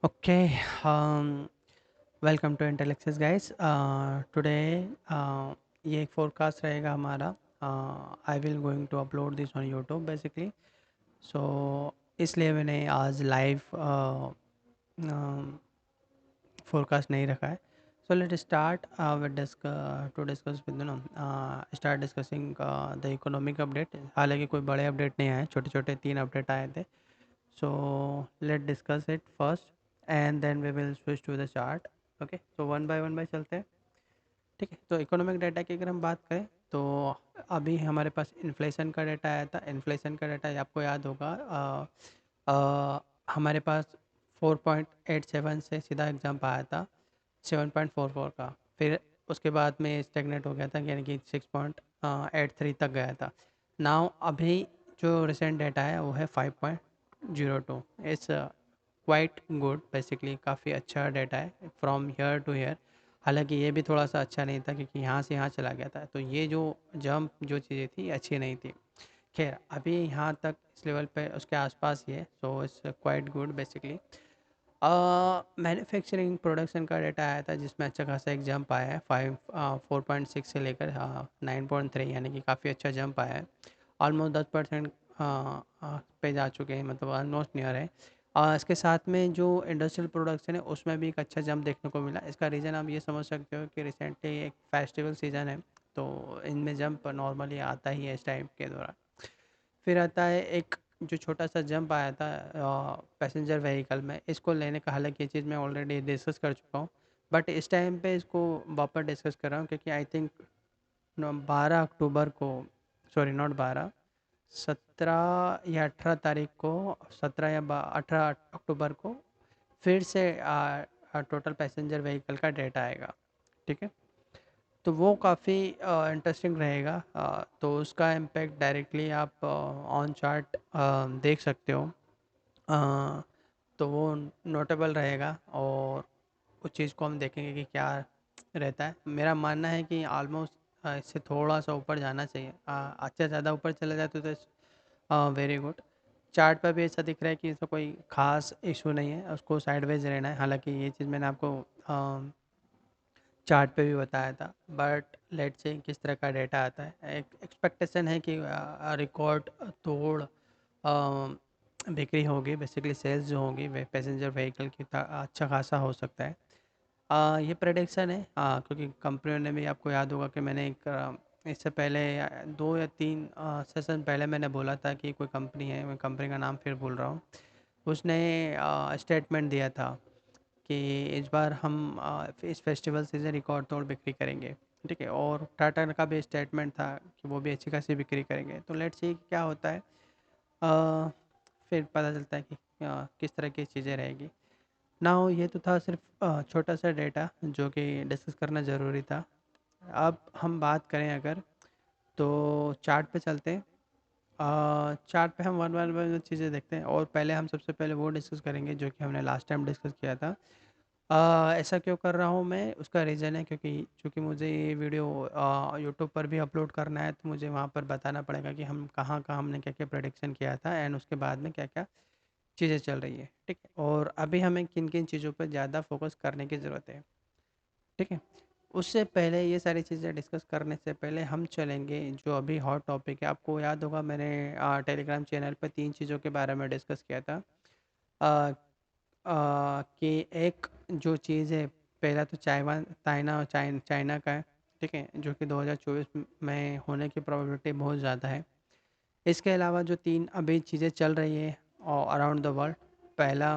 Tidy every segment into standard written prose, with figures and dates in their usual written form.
Okay, welcome to इंटेलेक्सेस guys. Today ये एक फोरकास्ट रहेगा हमारा। I will going to upload this on YouTube basically. So इसलिए मैंने आज लाइव फोरकास्ट नहीं रखा है। So let start with to discuss with no start discussing the economic update. हालांकि कोई बड़े अपडेट नहीं आए, छोटे छोटे 3 अपडेट आए थे। So let's discuss it first and then we will switch to the chart. Okay, so one by चलते हैं। ठीक है, तो इकोनॉमिक डाटा की अगर हम बात करें तो अभी हमारे पास इन्फ्लेशन का डाटा आया था। इन्फ्लेशन का डाटा आपको याद होगा, हमारे पास 4.87 से सीधा एग्जाम आया था 7.44 का। फिर उसके बाद में स्टेगनेट हो गया था, यानी कि 6.83 तक गया था। नाउ अभी जो रिसेंट डाटा है वो है 5.02। इट्स क्वाइट गुड, बेसिकली काफ़ी अच्छा डाटा है फ्रॉम हियर टू हियर। हालांकि ये भी थोड़ा सा अच्छा नहीं था क्योंकि यहाँ से यहाँ चला गया था, तो ये जो जंप जो चीज़ें थी अच्छी नहीं थी। खैर अभी यहाँ तक इस लेवल पे उसके आसपास ही है, so it's quite good basically. Manufacturing production का डाटा आया था जिसमें अच्छा खासा एक जंप आया है। 4.6 से लेकर 9.3, यानी कि काफ़ी अच्छा जंप आया है। ऑलमोस्ट 10% पे जा चुके हैं, मतलब ऑलमोस्ट नियर है। इसके साथ में जो इंडस्ट्रियल प्रोडक्शन है उसमें भी एक अच्छा जंप देखने को मिला। इसका रीज़न आप ये समझ सकते हो कि रिसेंटली एक फेस्टिवल सीज़न है, तो इनमें जंप नॉर्मली आता ही है इस टाइम के दौरान। फिर आता है एक जो छोटा सा जंप आया था पैसेंजर व्हीकल में, इसको लेने का, हालांकि ये चीज़ मैं ऑलरेडी डिस्कस कर चुका हूँ, बट इस टाइम पे इसको वापस डिस्कस कर रहा हूँ क्योंकि आई थिंक 12 अक्टूबर को, सॉरी नॉट 12, 17 या 18 तारीख को, 17 या 18 अक्टूबर को फिर से टोटल पैसेंजर व्हीकल का डेटा आएगा। ठीक है, तो वो काफ़ी इंटरेस्टिंग रहेगा। तो उसका इम्पैक्ट डायरेक्टली आप ऑन चार्ट देख सकते हो। अ, तो वो नोटेबल रहेगा और उस चीज़ को हम देखेंगे कि क्या रहता है। मेरा मानना है कि ऑलमोस्ट इससे थोड़ा सा ऊपर जाना चाहिए। अच्छा ज़्यादा ऊपर चला जाए तो वेरी गुड। चार्ट पर भी ऐसा दिख रहा है कि इसका कोई ख़ास इशू नहीं है, उसको साइडवेज रहना है। हालांकि ये चीज़ मैंने आपको चार्ट पे भी बताया था, बट लेट्स से किस तरह का डेटा आता है। एक एक्सपेक्टेशन है कि रिकॉर्ड तोड़ बिक्री होगी, बेसिकली सेल्स जो होंगी वे पैसेंजर व्हीकल की अच्छा खासा हो सकता है। ये प्रेडिक्शन है, क्योंकि कंपनियों ने भी, आपको याद होगा कि मैंने एक इससे पहले 2 या 3 सेशन पहले मैंने बोला था कि कोई कंपनी है, मैं कंपनी का नाम फिर भूल रहा हूँ, उसने स्टेटमेंट दिया था कि इस बार हम इस फेस्टिवल सीजन रिकॉर्ड तोड़ बिक्री करेंगे। ठीक है, और टाटा का भी स्टेटमेंट था कि वो भी अच्छी खासी बिक्री करेंगे। तो लेट्स सी क्या होता है, अ, फिर पता चलता है कि किस तरह की चीज़ें रहेगी। ना हो, ये तो था सिर्फ छोटा सा डेटा जो कि डिस्कस करना ज़रूरी था। अब हम बात करें अगर, तो चार्ट पे चलते हैं। चार्ट पे हम वन वन वन चीज़ें देखते हैं, और पहले हम सबसे पहले वो डिस्कस करेंगे जो कि हमने लास्ट टाइम डिस्कस किया था। ऐसा क्यों कर रहा हूँ मैं, उसका रीज़न है क्योंकि चूँकि मुझे ये वीडियो यूट्यूब पर भी अपलोड करना है, तो मुझे वहाँ पर बताना पड़ेगा कि हम कहाँ-कहाँ हमने क्या-क्या प्रेडिक्शन किया था एंड उसके बाद में क्या-क्या चीज़ें चल रही है। ठीक है, और अभी हमें किन-किन चीज़ों पर ज़्यादा फोकस करने की ज़रूरत है। ठीक है, उससे पहले, ये सारी चीज़ें डिस्कस करने से पहले हम चलेंगे जो अभी हॉट टॉपिक है। आपको याद होगा मैंने टेलीग्राम चैनल पे 3 चीज़ों के बारे में डिस्कस किया था। अ कि एक जो चीज़ है, पहला तो चाइना का है। ठीक है, जो कि 2024 में होने की प्रोबेबिलिटी बहुत ज़्यादा है। इसके अलावा जो 3 अभी चीज़ें चल रही है अराउंड द वर्ल्ड, पहला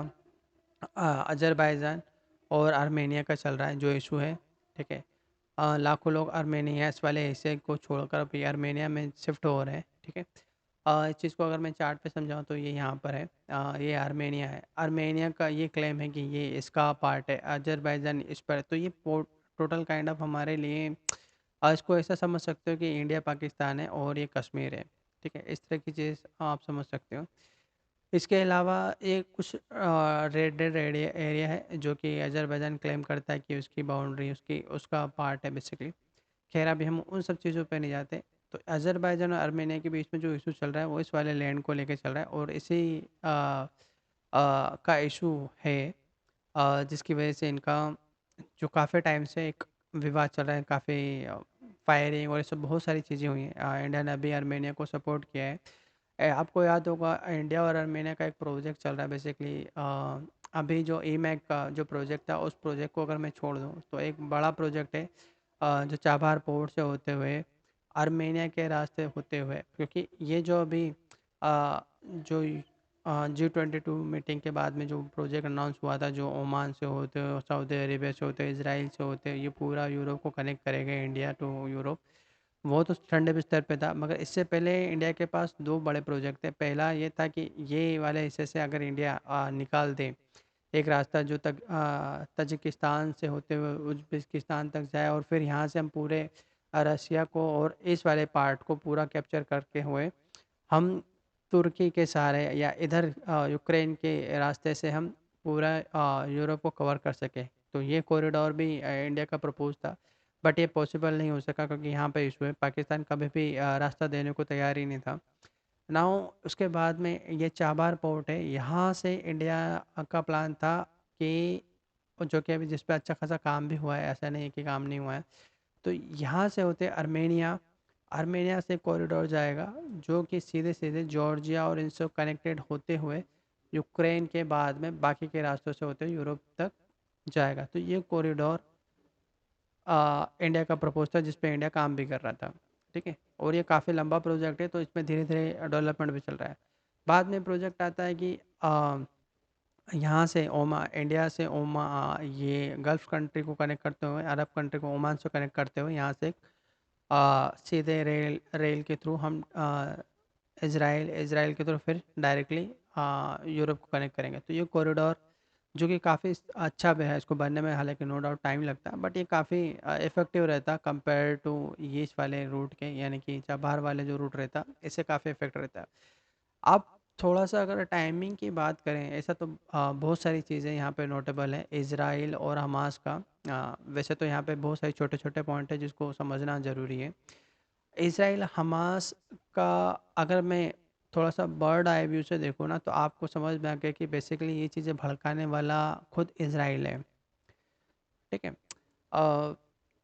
अज़रबैजान और आर्मेनिया का चल रहा है जो इशू है। ठीक है, लाखों लोग आर्मेनिया वाले हिस्से को छोड़कर अभी आर्मेनिया में शिफ्ट हो रहे हैं। ठीक है, इस चीज़ को अगर मैं चार्ट पे समझाऊँ तो ये यहाँ पर है। ये आर्मेनिया है। आर्मेनिया का ये क्लेम है कि ये इसका पार्ट है, अज़रबैजान इस पर, तो ये टोटल काइंड ऑफ हमारे लिए इसको ऐसा समझ सकते हो कि इंडिया पाकिस्तान है और ये कश्मीर है। ठीक है? इस तरह की चीज़ आप समझ सकते हो। इसके अलावा ये कुछ रेडेड एरिया एरिया है जो कि अज़रबैजान क्लेम करता है कि उसकी बाउंड्री उसकी उसका पार्ट है बेसिकली। खैर अभी हम उन सब चीज़ों पे नहीं जाते। तो अज़रबैजान और आर्मेनिया के बीच में जो इशू चल रहा है वो इस वाले लैंड को लेके चल रहा है और इसी का इशू है, जिसकी वजह से इनका जो काफ़ी टाइम से एक विवाद चल रहा है, काफ़ी फायरिंग और ये सब बहुत सारी चीज़ें हुई हैं। इंडिया ने अभी आर्मेनिया को सपोर्ट किया है। आपको याद होगा इंडिया और आर्मेनिया का एक प्रोजेक्ट चल रहा है बेसिकली। अभी जो ईमैक का जो प्रोजेक्ट था उस प्रोजेक्ट को अगर मैं छोड़ दूँ तो एक बड़ा प्रोजेक्ट है, जो चाबहार पोर्ट से होते हुए आर्मेनिया के रास्ते होते हुए, क्योंकि ये जो अभी जो G22 मीटिंग के बाद में जो प्रोजेक्ट अनाउंस हुआ था, जो ओमान से होते हुए सऊदी अरेबिया से होते हुए इसराइल से होते हुए ये पूरा यूरोप को कनेक्ट करेगा, इंडिया टू यूरोप, वो तो ठंडे बिस्तर पे था। मगर इससे पहले इंडिया के पास दो बड़े प्रोजेक्ट थे। पहला ये था कि ये वाले हिस्से से अगर इंडिया निकाल दे एक रास्ता जो तजिकिस्तान से होते हुए उज़्बेकिस्तान तक जाए और फिर यहाँ से हम पूरे रसिया को और इस वाले पार्ट को पूरा कैप्चर करके हुए हम तुर्की के सहारे या इधर यूक्रेन के रास्ते से हम पूरा यूरोप को कवर कर सके। तो ये कॉरिडोर भी इंडिया का प्रपोज था, बट ये पॉसिबल नहीं हो सका क्योंकि यहाँ पे इशू है, पाकिस्तान कभी भी रास्ता देने को तैयार ही नहीं था। नाउ उसके बाद में ये चाबार पोर्ट है, यहाँ से इंडिया का प्लान था कि जो कि अभी जिस पे अच्छा खासा काम भी हुआ है, ऐसा नहीं है कि काम नहीं हुआ है। तो यहाँ से होते आर्मेनिया, आर्मेनिया से कॉरिडोर जाएगा जो कि सीधे-सीधे जॉर्जिया और इनसे कनेक्टेड होते हुए यूक्रेन के बाद में बाकी के रास्तों से होते हुए यूरोप तक जाएगा। तो ये कॉरिडोर इंडिया का प्रपोज़ था जिस पे इंडिया काम भी कर रहा था। ठीक है? और ये काफ़ी लंबा प्रोजेक्ट है तो इसमें धीरे-धीरे डेवलपमेंट भी चल रहा है। बाद में प्रोजेक्ट आता है कि यहाँ से इंडिया से ये गल्फ़ कंट्री को कनेक्ट करते हुए, अरब कंट्री को ओमान से कनेक्ट करते हुए यहाँ से सीधे रेल रेल के थ्रू हम इज़राइल इज़राइल के थ्रू फिर डायरेक्टली यूरोप को कनेक्ट करेंगे। तो ये कॉरिडोर जो कि काफ़ी अच्छा भी है, इसको बनने में हालाँकि नो डाउट टाइम लगता है, बट ये काफ़ी इफ़ेक्टिव रहता है कंपेयर टू ये इस वाले रूट के, यानी कि चाबहार वाले जो रूट रहता, इससे काफ़ी इफ़ेक्ट रहता है। आप थोड़ा-सा अगर टाइमिंग की बात करें, ऐसा तो बहुत सारी चीज़ें यहाँ पे नोटेबल हैं इज़राइल और हमास का। वैसे तो यहाँ पे बहुत सारे छोटे-छोटे पॉइंट हैं जिसको समझना ज़रूरी है। इज़राइल हमास का अगर मैं थोड़ा-सा बर्ड आई व्यू से देखूँ ना, तो आपको समझ में आ गया कि बेसिकली ये चीज़ें भड़काने वाला खुद इज़राइल है। ठीक है? अ,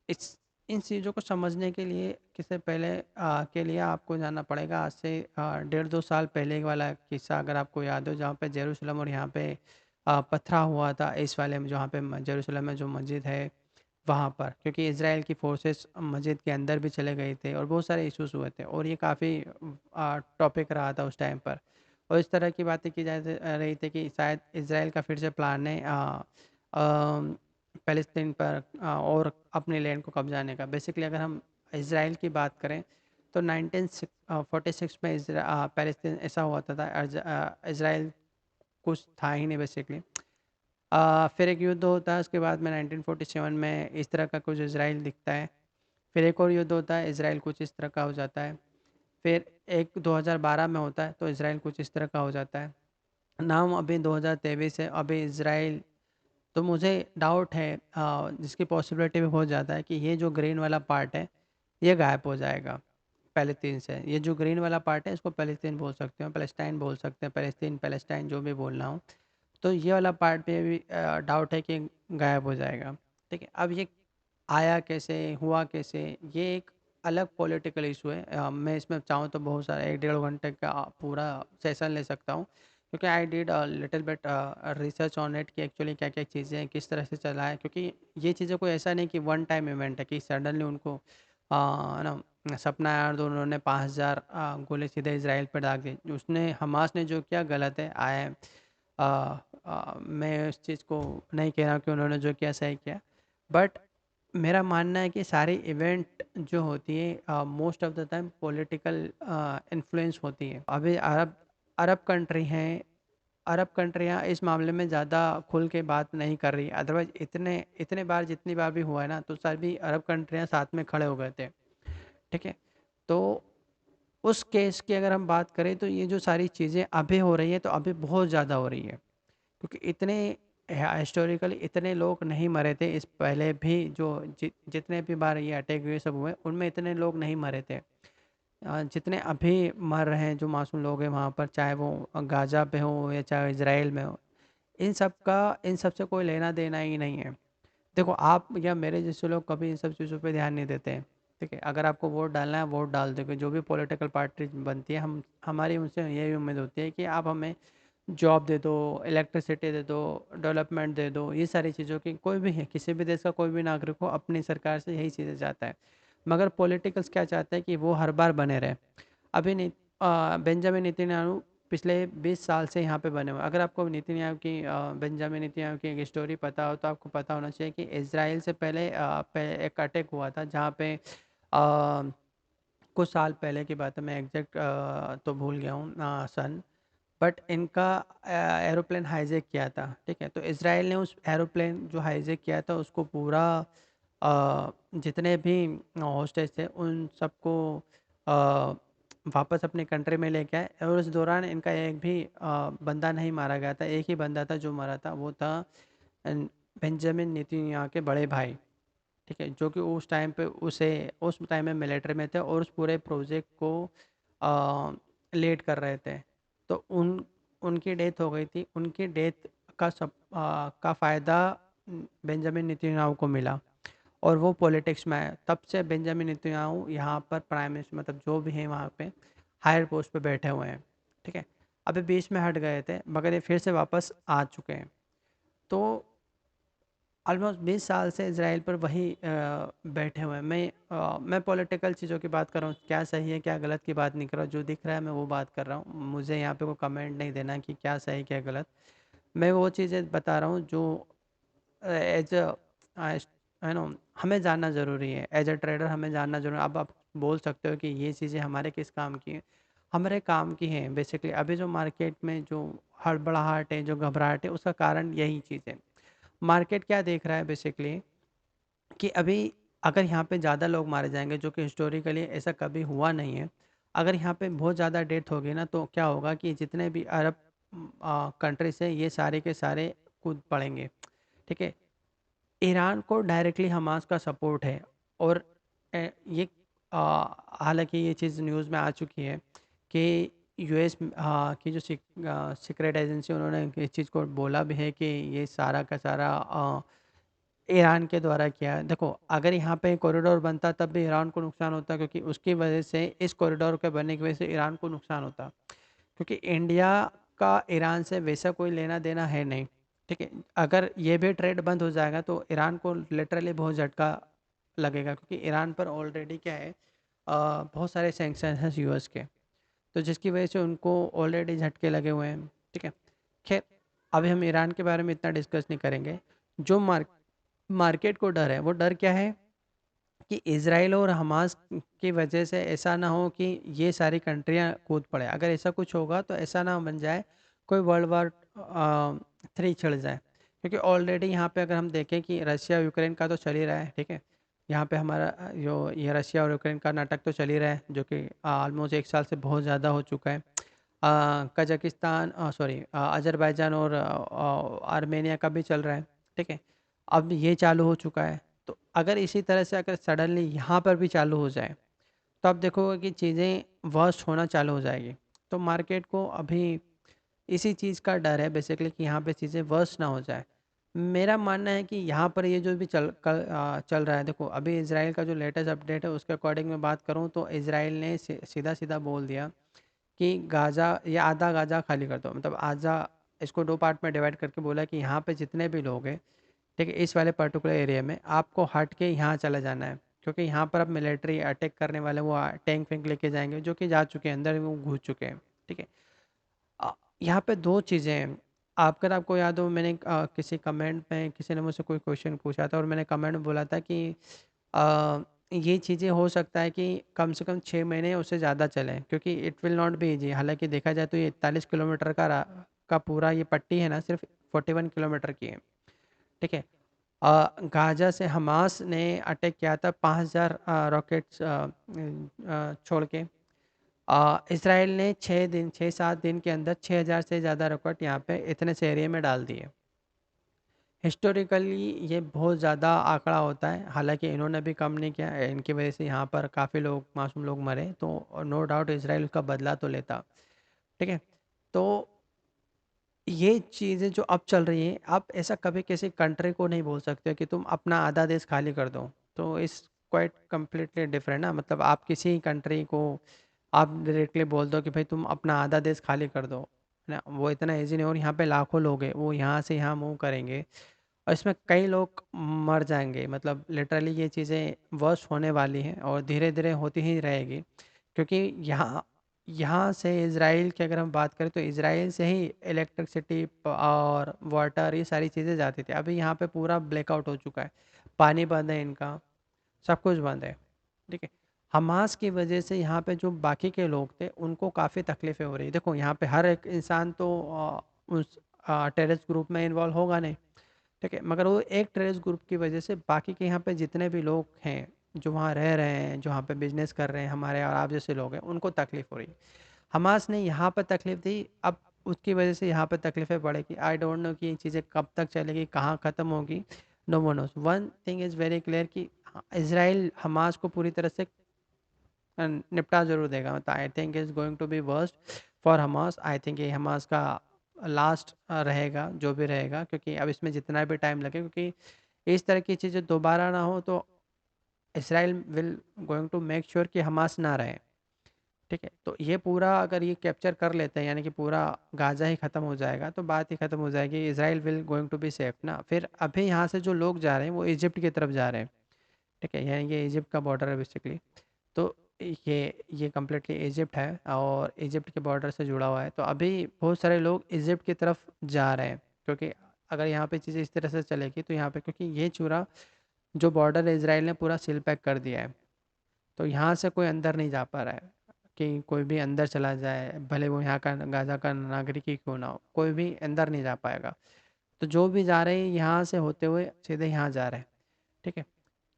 इस इन चीज़ों को समझने के लिए के लिए आपको जानना पड़ेगा आज से डेढ़ 2 साल पहले वाला किस्सा, अगर आपको याद हो, जहाँ पे जेरूसलम और यहाँ पे पथराव हुआ था इस वाले में, जहाँ पे जेरूसलम में जो मस्जिद है वहाँ पर, क्योंकि इज़राइल की फोर्सेस मस्जिद के अंदर भी चले गए थे और बहुत सारे इश्यूज हुए थे और ये काफ़ी टॉपिक रहा था उस टाइम पर। और इस तरह की बातें की रही थी कि शायद इज़राइल का फिर से प्लान है फ़लस्तीन पर और अपने लैंड को कब्जाने का। बेसिकली अगर हम इज़राइल की बात करें तो 1946 में फ़लस्तीन ऐसा हुआ था, इज़राइल कुछ था ही नहीं बेसिकली। फिर एक युद्ध होता है, उसके बाद में 1947 में इस तरह का कुछ इज़राइल दिखता है। फिर एक और युद्ध होता है, इज़राइल कुछ इस तरह का हो जाता है। फिर एक 2012 में होता है तो इज़राइल कुछ इस तरह का हो जाता है। नाम अभी 2023 है, अभी इज़राइल, तो मुझे डाउट है जिसकी पॉसिबिलिटी भी बहुत ज़्यादा है कि ये जो ग्रीन वाला पार्ट है ये गायब हो जाएगा पैलेस्तीन से। ये जो ग्रीन वाला पार्ट है इसको पैलेस्तीन बोल सकते हो, पैलेस्टाइन बोल सकते हैं, पैलेस्तीन पैलेस्टाइन जो भी बोलना हो। तो ये वाला पार्ट पे भी डाउट है कि गायब हो जाएगा। ठीक है? अब ये आया कैसे, हुआ कैसे, ये एक अलग पॉलिटिकल इशू है। मैं इसमें चाहूँ तो बहुत सारा 1 डेढ़ घंटे का पूरा सेशन ले सकता हूँ, क्योंकि I did little bit research on it कि एक्चुअली क्या-क्या चीज़ें हैं, किस तरह से चला है। क्योंकि ये चीज़ें कोई ऐसा नहीं कि वन टाइम इवेंट है कि सडनली उनको है ना सपना आया और तो उन्होंने 5000 गोले सीधे इज़राइल पे दाग दी। उसने हमास ने जो किया गलत है। मैं इस चीज़ को नहीं कह रहा हूँ कि उन्होंने जो किया सही किया, बट मेरा मानना है कि सारी इवेंट जो होती है most of the time political influence होती है। अभी अरब अरब कंट्री हैं, अरब कंट्रियां इस मामले में ज़्यादा खुल के बात नहीं कर रही। अदरवाइज इतने इतने बार जितनी बार भी हुआ है ना, तो सभी अरब कंट्रियां साथ में खड़े हो गए थे। ठीक है। तो उस केस की अगर हम बात करें तो ये जो सारी चीज़ें अभी हो रही है तो अभी बहुत ज़्यादा हो रही है, क्योंकि इतने हिस्टोरिकली इतने लोग नहीं मरे थे इस पहले भी जो जितने भी बार ये अटैक हुए सब हुए उनमें इतने लोग नहीं मरे थे जितने अभी मर रहे हैं जो मासूम लोग हैं वहाँ पर, चाहे वो गाजा पे हो या चाहे इसराइल में हो। इन सब से कोई लेना देना ही नहीं है। देखो आप या मेरे जैसे लोग कभी इन सब चीज़ों पे ध्यान नहीं देते हैं। ठीक है, अगर आपको वोट डालना है वोट डाल दो, जो भी पॉलिटिकल पार्टी बनती है हम हमारी उनसे यही उम्मीद होती है कि आप हमें जॉब दे दो, इलेक्ट्रिसिटी दे दो, डेवलपमेंट दे दो, ये सारी चीज़ों की कोई भी है किसी भी देश का कोई भी नागरिक हो अपनी सरकार से यही चीज़ें चाहता है। मगर पॉलिटिकल्स क्या चाहते हैं कि वो हर बार बने रहे। अभी बेंजामिन नेतन्याहू पिछले 20 साल से यहाँ पे बने हुए हैं। अगर आपको बेंजामिन नेतन्याहू की एक स्टोरी पता हो तो आपको पता होना चाहिए कि इजराइल से एक अटैक हुआ था जहाँ पे कुछ साल पहले की बात है, मैं एग्जैक्ट तो भूल गया हूँ सन। बट इनका एरोप्लेन हाईजैक किया था। ठीक है, तो इसराइल ने उस एरोप्लेन जो हाईजैक किया था उसको पूरा जितने भी हॉस्टेज थे उन सबको अ, वापस अपनी कंट्री में लेके आए, और उस दौरान इनका एक भी बंदा नहीं मारा गया था। एक ही बंदा था जो मरा था, वो था बेंजामिन नेतन्याहू के बड़े भाई। ठीक है, जो कि उस टाइम पे उस टाइम में मिलिट्री में थे और उस पूरे प्रोजेक्ट को लीड कर रहे थे। तो उनकी डेथ हो गई थी। उनकी डेथ का फ़ायदा बेंजामिन नेतन्याहू को मिला और वो पॉलिटिक्स में आया। तब से बेंजामिन नेतन्याहू यहाँ पर प्राइम मिनिस्टर मतलब जो भी हैं वहाँ पे हायर पोस्ट पे बैठे हुए हैं। ठीक है, अभी बीच में हट गए थे मगर ये फिर से वापस आ चुके हैं। तो ऑलमोस्ट 20 साल से इजराइल पर वही बैठे हुए हैं। मैं पॉलिटिकल चीज़ों की बात कर रहा हूँ, क्या सही है क्या गलत की बात नहीं कर रहा हूँ। जो दिख रहा है मैं वो बात कर रहा हूँ। मुझे यहाँ पे कोई कमेंट नहीं देना कि क्या सही क्या गलत। मैं वो चीज़ें बता रहा हूँ जो एज है नो हमें जानना ज़रूरी है। एज अ ट्रेडर हमें जानना ज़रूरी है। अब आप बोल सकते हो कि ये चीज़ें हमारे किस काम की हैं। हमारे काम की हैं बेसिकली। अभी जो मार्केट में जो हड़बड़ाहट है, जो घबराहट है, उसका कारण यही चीज़ है। मार्केट क्या देख रहा है बेसिकली कि अभी अगर यहाँ पे ज़्यादा लोग मारे जाएंगे, जो कि हिस्टोरिकली ऐसा कभी हुआ नहीं है। अगर यहाँ पे बहुत ज़्यादा डेथ होगी ना तो क्या होगा कि जितने भी अरब कंट्रीज है ये सारे के सारे कूद पड़ेंगे। ठीक है, ईरान को डायरेक्टली हमास का सपोर्ट है। और ये हालांकि ये चीज़ न्यूज़ में आ चुकी है कि यूएस की जो सीक्रेट एजेंसी उन्होंने इस चीज़ को बोला भी है कि ये सारा का सारा ईरान के द्वारा किया है। देखो अगर यहाँ पे कॉरिडोर बनता तब भी ईरान को नुकसान होता, क्योंकि उसकी वजह से इस कॉरिडोर के बनने की वजह से ईरान को नुकसान होता, क्योंकि इंडिया का ईरान से वैसा कोई लेना देना है नहीं। ठीक है, अगर ये भी ट्रेड बंद हो जाएगा तो ईरान को लिटरली बहुत झटका लगेगा, क्योंकि ईरान पर ऑलरेडी क्या है बहुत सारे सैंक्शन हैं यूएस के, तो जिसकी वजह से उनको ऑलरेडी झटके लगे हुए हैं। ठीक है, खैर अभी हम ईरान के बारे में इतना डिस्कस नहीं करेंगे। जो मार्केट को डर है, वो डर क्या है कि इसराइल और हमास की वजह से ऐसा ना हो कि ये सारी कंट्रियां कूद पड़े। अगर ऐसा कुछ होगा तो ऐसा ना बन जाए कोई वर्ल्ड वॉर 3 छिड़ जाए, क्योंकि ऑलरेडी यहाँ पे अगर हम देखें कि रशिया यूक्रेन का तो चल ही रहा है। ठीक है, यहाँ पे हमारा जो ये रशिया और यूक्रेन का नाटक तो चल ही रहा है, जो कि ऑलमोस्ट 1 साल से बहुत ज़्यादा हो चुका है। कजाकिस्तान सॉरी अजरबैजान और आर्मेनिया का भी चल रहा है। ठीक है, अब ये चालू हो चुका है। तो अगर इसी तरह से अगर सडनली यहाँ पर भी चालू हो जाए तो आप देखोगे कि चीज़ें वर्स्ट होना चालू हो जाएगी। तो मार्केट को अभी इसी चीज़ का डर है बेसिकली कि यहाँ पे चीज़ें वर्स्ट ना हो जाए। मेरा मानना है कि यहाँ पर ये जो भी चल रहा है, देखो अभी इसराइल का जो लेटेस्ट अपडेट है उसके अकॉर्डिंग मैं बात करूँ तो इसराइल ने सीधा सीधा बोल दिया कि गाज़ा या आधा गाज़ा खाली कर दो। मतलब आधा इसको 2 पार्ट में डिवाइड करके बोला कि यहाँ पे जितने भी लोग हैं, ठीक है, इस वाले पर्टिकुलर एरिया में आपको हट के यहाँ चला जाना है, क्योंकि यहाँ पर अब मिलिट्री अटैक करने वाले वो टैंक वैंक लेके जाएंगे, जो कि जा चुके हैं अंदर, वो घुस चुके हैं। ठीक है, यहाँ पे 2 चीज़ें हैं। अगर आपको याद हो, मैंने किसी कमेंट में किसी ने मुझसे कोई क्वेश्चन पूछा था और मैंने कमेंट में बोला था कि अ, ये चीज़ें हो सकता है कि कम से कम 6 महीने उससे ज़्यादा चलें, क्योंकि it will not be easy. हालाँकि देखा जाए तो ये 41 किलोमीटर का पूरा ये पट्टी है ना, सिर्फ़ 41 किलोमीटर की है, ठीक है? गाज़ा से हमास ने अटैक किया था 5000 रॉकेट्स छोड़ के। इज़राइल ने 6-7 दिन के अंदर 6000 से ज़्यादा रॉकेट यहाँ पे इतने से एरिया में डाल दिए। हिस्टोरिकली ये बहुत ज़्यादा आंकड़ा होता है, हालांकि इन्होंने भी कम नहीं किया, इनकी वजह से यहाँ पर काफ़ी लोग मासूम लोग मरे, तो नो डाउट इसराइल उसका बदला तो लेता, ठीक है? तो ये चीज़ें जो अब चल रही हैं, आप ऐसा कभी किसी कंट्री को नहीं बोल सकते कि तुम अपना आधा देश खाली कर दो। तो इस क्वाइट कम्प्लीटली डिफरेंट ना, मतलब आप किसी कंट्री को आप डायरेक्टली बोल दो कि भाई तुम अपना आधा देश खाली कर दो, है ना? वो इतना ईज़ी नहीं, और यहाँ पे लाखों लोग हैं, वो यहाँ से यहाँ मूव करेंगे और इसमें कई लोग मर जाएँगे। मतलब लिटरली ये चीज़ें वर्स्ट होने वाली हैं और धीरे-धीरे होती ही रहेगी, क्योंकि यहाँ यहाँ से इज़राइल की अगर हम बात करें तो इज़राइल से ही इलेक्ट्रिसिटी और वाटर ये सारी चीज़ें जाती थी। अभी यहाँ पे पूरा ब्लैकआउट हो चुका है, पानी बंद है इनका, सब कुछ बंद है, ठीक है? हमास की वजह से यहाँ पे जो बाकी के लोग थे उनको काफ़ी तकलीफ़ें हो रही है। देखो यहाँ पे हर एक इंसान तो उस टेररिस्ट ग्रुप में इन्वॉल्व होगा नहीं, ठीक है? मगर वो एक टेररिस्ट ग्रुप की वजह से बाकी के यहाँ पे जितने भी लोग हैं, जो वहाँ रह रहे हैं, जो वहाँ पे बिज़नेस कर रहे हैं, हमारे और आप जैसे लोग हैं, उनको तकलीफ़ हो रही है। हमास ने यहाँ पर तकलीफ़ दी, अब उसकी वजह से यहाँ पे तकलीफ़ें बढ़ेगी। आई डोंट नो कि ये चीज़ें कब तक चलेगी, कहाँ ख़त्म होगी, no one knows. One thing is very clear कि इज़राइल हमास को पूरी तरह से निपटा ज़रूर देगा। मतलब I think is going to be worst for Hamas. I think ये हमास का लास्ट रहेगा, जो भी रहेगा, क्योंकि अब इसमें जितना भी टाइम लगे, क्योंकि इस तरह की चीज़ें दोबारा ना हो, तो Israel will going to make sure कि हमास ना रहे, ठीक है? तो ये पूरा अगर ये कैप्चर कर लेते हैं, यानी कि पूरा गाज़ा ही ख़त्म हो जाएगा, तो बात ही ख़त्म हो जाएगी, Israel will going to be safe ना। फिर अभी यहाँ से जो लोग जा रहे हैं वो इजिप्ट की तरफ जा रहे हैं, ठीक है? यानी कि इजिप्ट का बॉर्डर है बेसिकली। तो ये कम्प्लीटली इजिप्ट है और इजिप्ट के बॉर्डर से जुड़ा हुआ है, तो अभी बहुत सारे लोग इजिप्ट की तरफ जा रहे हैं, क्योंकि अगर यहाँ पे चीज़ें इस तरह से चलेगी तो यहाँ पे, क्योंकि ये चूरा जो बॉर्डर है इसराइल ने पूरा सील पैक कर दिया है, तो यहाँ से कोई अंदर नहीं जा पा रहा है कि कोई भी अंदर चला जाए, भले वो यहाँ का गाज़ा का नागरिक ही क्यों ना हो, कोई भी अंदर नहीं जा पाएगा। तो जो भी जा रहे हैं यहाँ से होते हुए सीधे यहाँ जा रहे हैं, ठीक है?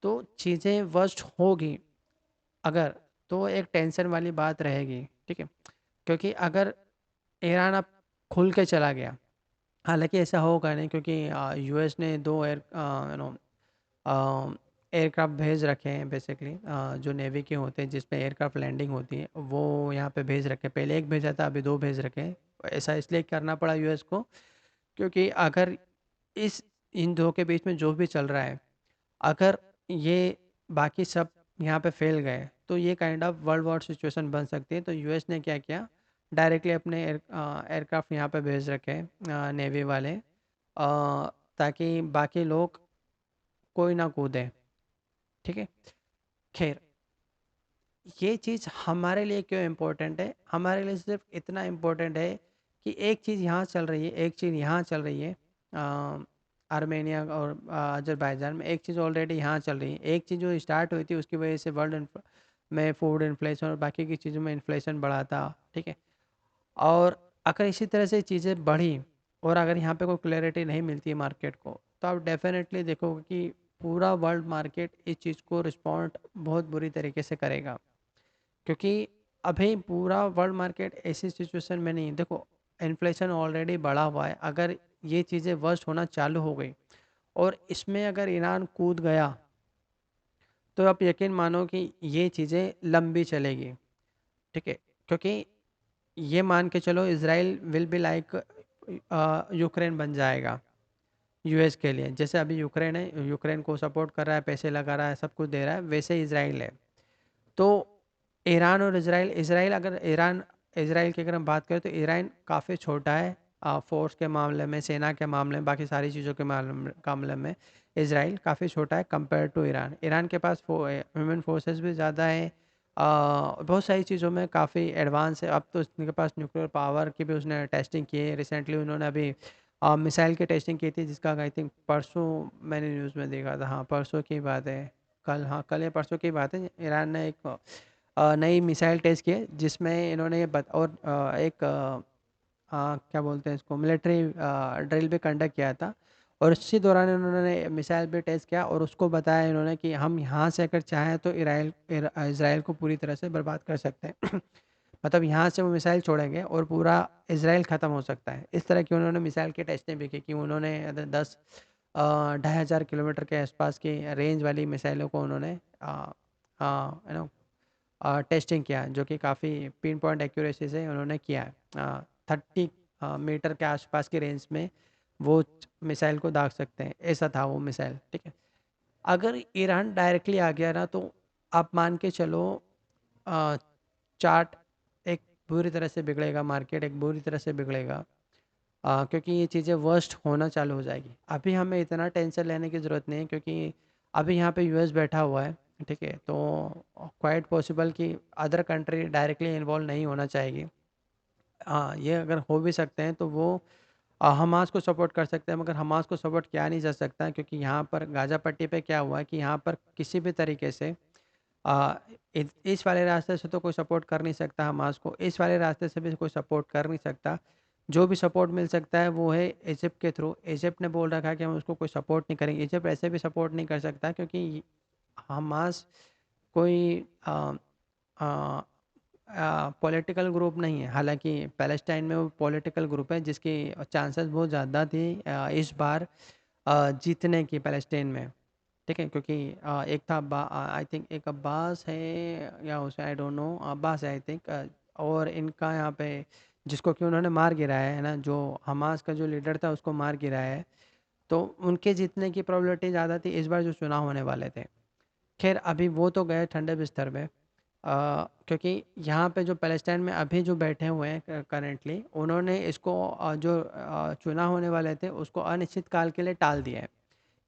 तो चीज़ें वर्स्ट होगी अगर, तो एक टेंशन वाली बात रहेगी, ठीक है? क्योंकि अगर ईरान अब खुल के चला गया, हालांकि ऐसा होगा नहीं, क्योंकि यूएस ने 2 यू नो एयरक्राफ्ट भेज रखे हैं बेसिकली, जो नेवी के होते हैं जिसमें एयरक्राफ्ट लैंडिंग होती है, वो यहाँ पे भेज रखे हैं। पहले एक भेजा था, अभी 2 भेज रखे हैं। ऐसा इसलिए करना पड़ा यूएस को, क्योंकि अगर इस इन 2 के बीच में जो भी चल रहा है, अगर ये बाकी सब यहाँ पे फैल गए, तो ये kind of world war situation बन सकती है। तो यूएस ने क्या किया, डायरेक्टली अपने एयरक्राफ्ट यहाँ पे भेज रखे हैं, नेवी वाले, ताकि बाकी लोग कोई ना कूदें, ठीक है? खैर, ये चीज़ हमारे लिए क्यों इम्पोर्टेंट है? हमारे लिए सिर्फ इतना इम्पोर्टेंट है कि एक चीज़ यहाँ चल रही है, एक चीज़ यहाँ चल रही है, आर्मेनिया और अज़रबैजान में एक चीज़ ऑलरेडी यहाँ चल रही है। एक चीज़ जो स्टार्ट हुई थी उसकी वजह से में फूड इन्फ्लेशन और बाकी की चीज़ों में इन्फ्लेशन बढ़ा था, ठीक है? और अगर इसी तरह से चीज़ें बढ़ी और अगर यहाँ पे कोई क्लैरिटी नहीं मिलती है मार्केट को, तो आप डेफ़िनेटली देखोगे कि पूरा वर्ल्ड मार्केट इस चीज़ को रिस्पॉन्ड बहुत बुरी तरीके से करेगा। क्योंकि अभी पूरा वर्ल्ड मार्केट ऐसी सिचुएशन में नहीं है। देखो, इन्फ्लेशन ऑलरेडी बढ़ा हुआ है, अगर ये चीज़ें वर्स्ट होना चालू हो गई और इसमें अगर ईरान कूद गया, तो आप यकीन मानो कि ये चीज़ें लंबी चलेगी, ठीक है? क्योंकि ये मान के चलो, Israel will be like Ukraine बन जाएगा यूएस के लिए। जैसे अभी यूक्रेन है, यूक्रेन को सपोर्ट कर रहा है, पैसे लगा रहा है, सब कुछ दे रहा है, वैसे इज़राइल है। तो ईरान और इज़राइल, इज़राइल की अगर हम बात करें तो ईरान काफ़ी छोटा है, फ़ोर्स के मामले में, सेना के मामले में, बाकी सारी चीज़ों के मामले में इज़राइल काफ़ी छोटा है कंपेयर टू ईरान। ईरान के पास ह्यूमन फोर्सेस भी ज़्यादा है, बहुत सारी चीज़ों में काफ़ी एडवांस है। अब तो उसके पास न्यूक्लियर पावर की भी उसने टेस्टिंग की है रिसेंटली। उन्होंने अभी मिसाइल की टेस्टिंग की थी, जिसका आई थिंक परसों मैंने न्यूज़ में देखा था। हाँ, परसों की बात है। कल, हाँ, कल या परसों की बात है। ईरान ने एक नई मिसाइल टेस्ट की है, जिसमें इन्होंने ये और एक क्या बोलते हैं इसको, मिलिट्री ड्रिल भी कंडक्ट किया था। और इसी दौरान इन्होंने मिसाइल भी टेस्ट किया और उसको बताया इन्होंने कि हम यहाँ से अगर चाहें तो इसराइल को पूरी तरह से बर्बाद कर सकते हैं। मतलब यहाँ से वो मिसाइल छोड़ेंगे और पूरा इसराइल ख़त्म हो सकता है। इस तरह की उन्होंने मिसाइल की टेस्टिंग भी की कि उन्होंने 10 ढाई हज़ार किलोमीटर के आसपास की रेंज वाली मिसाइलों को उन्होंने यू नो टेस्टिंग किया, जो कि काफ़ी पिन पॉइंट एक्यूरेसी से उन्होंने किया है। 30 मीटर के आसपास की रेंज में वो मिसाइल को दाग सकते हैं, ऐसा था वो मिसाइल। ठीक है, अगर ईरान डायरेक्टली आ गया ना, तो आप मान के चलो अ, चार्ट एक बुरी तरह से बिगड़ेगा, मार्केट एक बुरी तरह से बिगड़ेगा। क्योंकि ये चीज़ें वर्स्ट होना चालू हो जाएगी। अभी हमें इतना टेंशन लेने की ज़रूरत नहीं है, क्योंकि अभी यहाँ पे यूएस बैठा हुआ है। ठीक है, तो क्वाइट पॉसिबल कि अदर कंट्री डायरेक्टली इन्वॉल्व नहीं होना चाहेगी। हाँ, ये अगर हो भी सकते हैं तो वो हमास को सपोर्ट कर सकते हैं, मगर हमास को सपोर्ट किया नहीं जा सकता, क्योंकि यहाँ पर गाज़ा पट्टी पे क्या हुआ है कि यहाँ पर किसी भी तरीके से अ, इस वाले रास्ते से तो कोई सपोर्ट कर नहीं सकता हमास को, इस वाले रास्ते से भी कोई सपोर्ट कर नहीं सकता। जो भी सपोर्ट मिल सकता है वो है इजिप्ट के थ्रू। इजिप्ट ने बोल रखा है कि हम उसको कोई सपोर्ट नहीं करेंगे। इजिप्ट ऐसे भी सपोर्ट नहीं कर सकता, क्योंकि हमास कोई पॉलिटिकल ग्रुप नहीं है। हालांकि पैलेस्टाइन में वो पॉलिटिकल ग्रुप है, जिसकी चांसेस बहुत ज़्यादा थी इस बार जीतने की पैलेस्टाइन में। ठीक है, क्योंकि एक था आई थिंक एक अब्बास है, या उसे आई डोंट नो, अब्बास है आई थिंक। और इनका यहाँ पे जिसको कि उन्होंने मार गिराया है ना, जो हमास का जो लीडर था उसको मार गिराया है, तो उनके जीतने की प्रोबेबिलिटी ज़्यादा थी इस बार जो चुनाव होने वाले थे। खैर, अभी वो तो गए ठंडे बिस्तर में। क्योंकि यहाँ पे जो पैलेस्टाइन में अभी जो बैठे हुए हैं करेंटली, उन्होंने इसको जो चुनाव होने वाले थे उसको अनिश्चित काल के लिए टाल दिया है,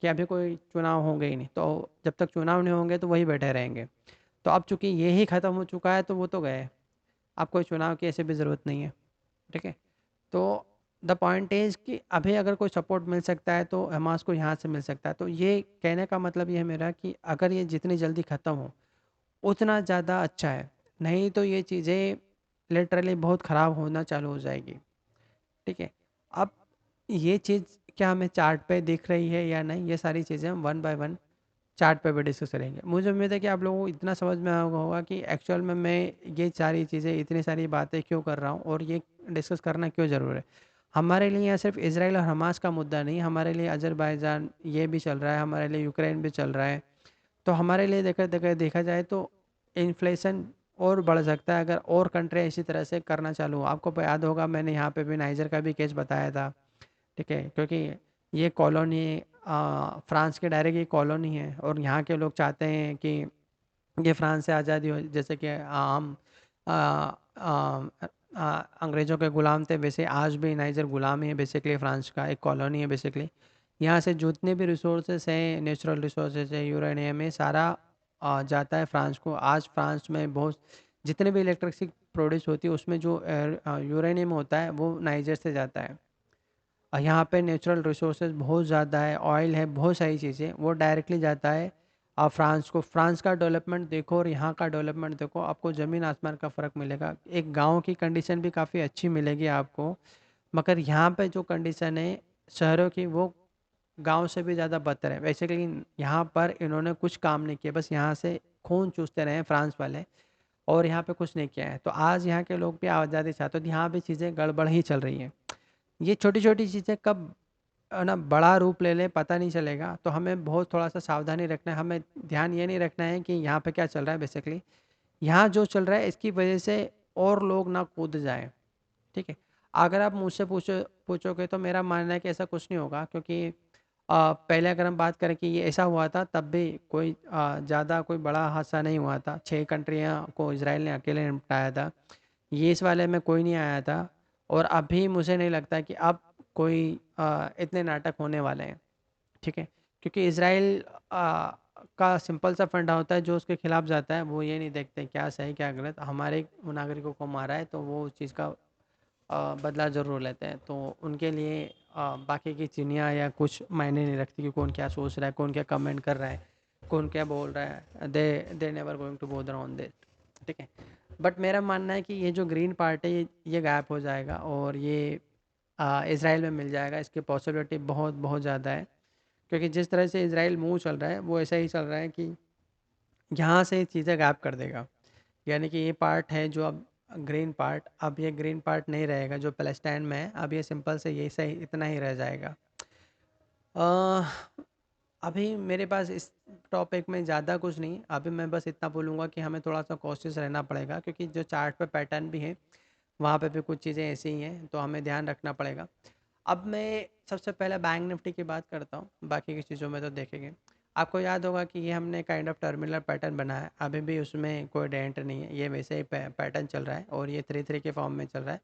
कि अभी कोई चुनाव होंगे ही नहीं, तो जब तक चुनाव नहीं होंगे तो वही बैठे रहेंगे। तो अब चूंकि ये ही ख़त्म हो चुका है तो वो तो गए, अब कोई चुनाव की ऐसे भी ज़रूरत नहीं है। ठीक है, तो द पॉइंट इज़ कि अभी अगर कोई सपोर्ट मिल सकता है तो हमास को यहाँ से मिल सकता है। तो ये कहने का मतलब ये है मेरा कि अगर ये जितनी जल्दी ख़त्म हो उतना ज़्यादा अच्छा है, नहीं तो ये चीज़ें लिटरली बहुत ख़राब होना चालू हो जाएगी। ठीक है, अब ये चीज़ क्या हमें चार्ट पे दिख रही है या नहीं, ये सारी चीज़ें हम वन बाय वन चार्ट पे भी डिस्कस करेंगे। मुझे उम्मीद है कि आप लोगों को इतना समझ में आया होगा कि एक्चुअल में मैं ये सारी चीज़ें, इतनी सारी बातें क्यों कर रहा हूँ और ये डिस्कस करना क्यों ज़रूरी है। हमारे लिए यहाँ सिर्फ इसराइल और हमास का मुद्दा नहीं, हमारे लिए अज़रबैजान ये भी चल रहा है, हमारे लिए यूक्रेन भी चल रहा है। तो हमारे लिए देखा देखा देखा जाए तो इन्फ्लेशन और बढ़ सकता है, अगर और कंट्री इसी तरह से करना चालू हो। आपको याद होगा मैंने यहाँ पे भी नाइजर का भी केस बताया था। ठीक है, क्योंकि ये कॉलोनी फ्रांस के डायरेक्ट ये कॉलोनी है, और यहाँ के लोग चाहते हैं कि ये फ्रांस से आज़ादी हो। जैसे कि हम आ, आ, अंग्रेज़ों के ग़ुलाम थे, वैसे आज भी नाइजर ग़ुलाम ही है, बेसिकली फ्रांस का एक कॉलोनी है बेसिकली। यहाँ से जितने भी रिसोर्सेज हैं, नेचुरल रिसोर्सेज है, यूरेनियम है, सारा जाता है फ्रांस को। आज फ्रांस में बहुत जितने भी इलेक्ट्रिसिटी प्रोड्यूस होती है उसमें जो यूरेनियम होता है वो नाइजर से जाता है। यहाँ पे नेचुरल रिसोर्सेज बहुत ज़्यादा है, ऑयल है, बहुत सारी चीज़ें, वो डायरेक्टली जाता है फ्रांस को। फ्रांस का डेवलपमेंट देखो और यहाँ का डेवलपमेंट देखो, आपको ज़मीन आसमान का फ़र्क मिलेगा। एक गांव की कंडीशन भी काफ़ी अच्छी मिलेगी आपको, मगर यहाँ पे जो कंडीशन है शहरों की, वो गांव से भी ज़्यादा बदतर है। बेसिकली यहाँ पर इन्होंने कुछ काम नहीं किया, बस यहाँ से खून चूसते रहे हैं फ्रांस वाले, और यहाँ पे कुछ नहीं किया है। तो आज यहाँ के लोग भी आज़ादी चाहते हैं, तो यहाँ भी चीज़ें गड़बड़ ही चल रही हैं। ये छोटी-छोटी चीज़ें कब ना बड़ा रूप ले लें पता नहीं चलेगा, तो हमें बहुत थोड़ा-सा सावधानी रखना है। हमें ध्यान ये नहीं रखना है कि यहाँ पे क्या चल रहा है बेसिकली। यहाँ जो चल रहा है इसकी वजह से और लोग ना कूद जाएँ, ठीक है? अगर आप मुझसे पूछोगे तो मेरा मानना है कि ऐसा कुछ नहीं होगा, क्योंकि पहले अगर हम बात करें कि ये ऐसा हुआ था तब भी कोई ज़्यादा कोई बड़ा हादसा नहीं हुआ था। 6 कंट्रियाँ को इज़राइल ने अकेले निपटाया था। ये इस वाले में कोई नहीं आया था, और अभी मुझे नहीं लगता कि अब कोई इतने नाटक होने वाले हैं, ठीक है? क्योंकि इज़राइल का सिंपल सा फंडा होता है, जो उसके खिलाफ जाता है वो ये नहीं देखते क्या सही क्या गलत। हमारे नागरिकों को मारा है तो वो उस चीज़ का बदला ज़रूर लेते हैं। तो उनके लिए बाकी की चिड़िया या कुछ मायने नहीं रखती कि कौन क्या सोच रहा है, कौन क्या कमेंट कर रहा है, कौन क्या बोल रहा है। They never going to bother on this. ठीक है। बट मेरा मानना है कि ये जो ग्रीन पार्ट है ये गायब हो जाएगा और ये इसराइल में मिल जाएगा। इसकी पॉसिबिलिटी बहुत बहुत ज़्यादा है, क्योंकि जिस तरह से इसराइल मूव चल रहा है वो ऐसा ही चल रहा है कि यहाँ से चीज़ें गायब कर देगा। यानी कि ये पार्ट है जो अब ग्रीन पार्ट, अब ये ग्रीन पार्ट नहीं रहेगा जो पैलेस्टाइन में है। अब ये सिंपल से ये सही इतना ही रह जाएगा। अ, अभी मेरे पास इस टॉपिक में ज़्यादा कुछ नहीं। अभी मैं बस इतना बोलूँगा कि हमें थोड़ा सा कॉशियस रहना पड़ेगा, क्योंकि जो चार्ट पे पैटर्न भी है वहाँ पे भी कुछ चीज़ें ऐसी ही हैं, तो हमें ध्यान रखना पड़ेगा। अब मैं सबसे पहले बैंक निफ्टी की बात करता हूँ, बाकी की चीज़ों में तो देखेंगे। आपको याद होगा कि ये हमने काइंड ऑफ टर्मिनल पैटर्न बनाया है, अभी भी उसमें कोई डेंट नहीं है, ये वैसे ही पैटर्न चल रहा है और ये 3-3 के फॉर्म में चल रहा है,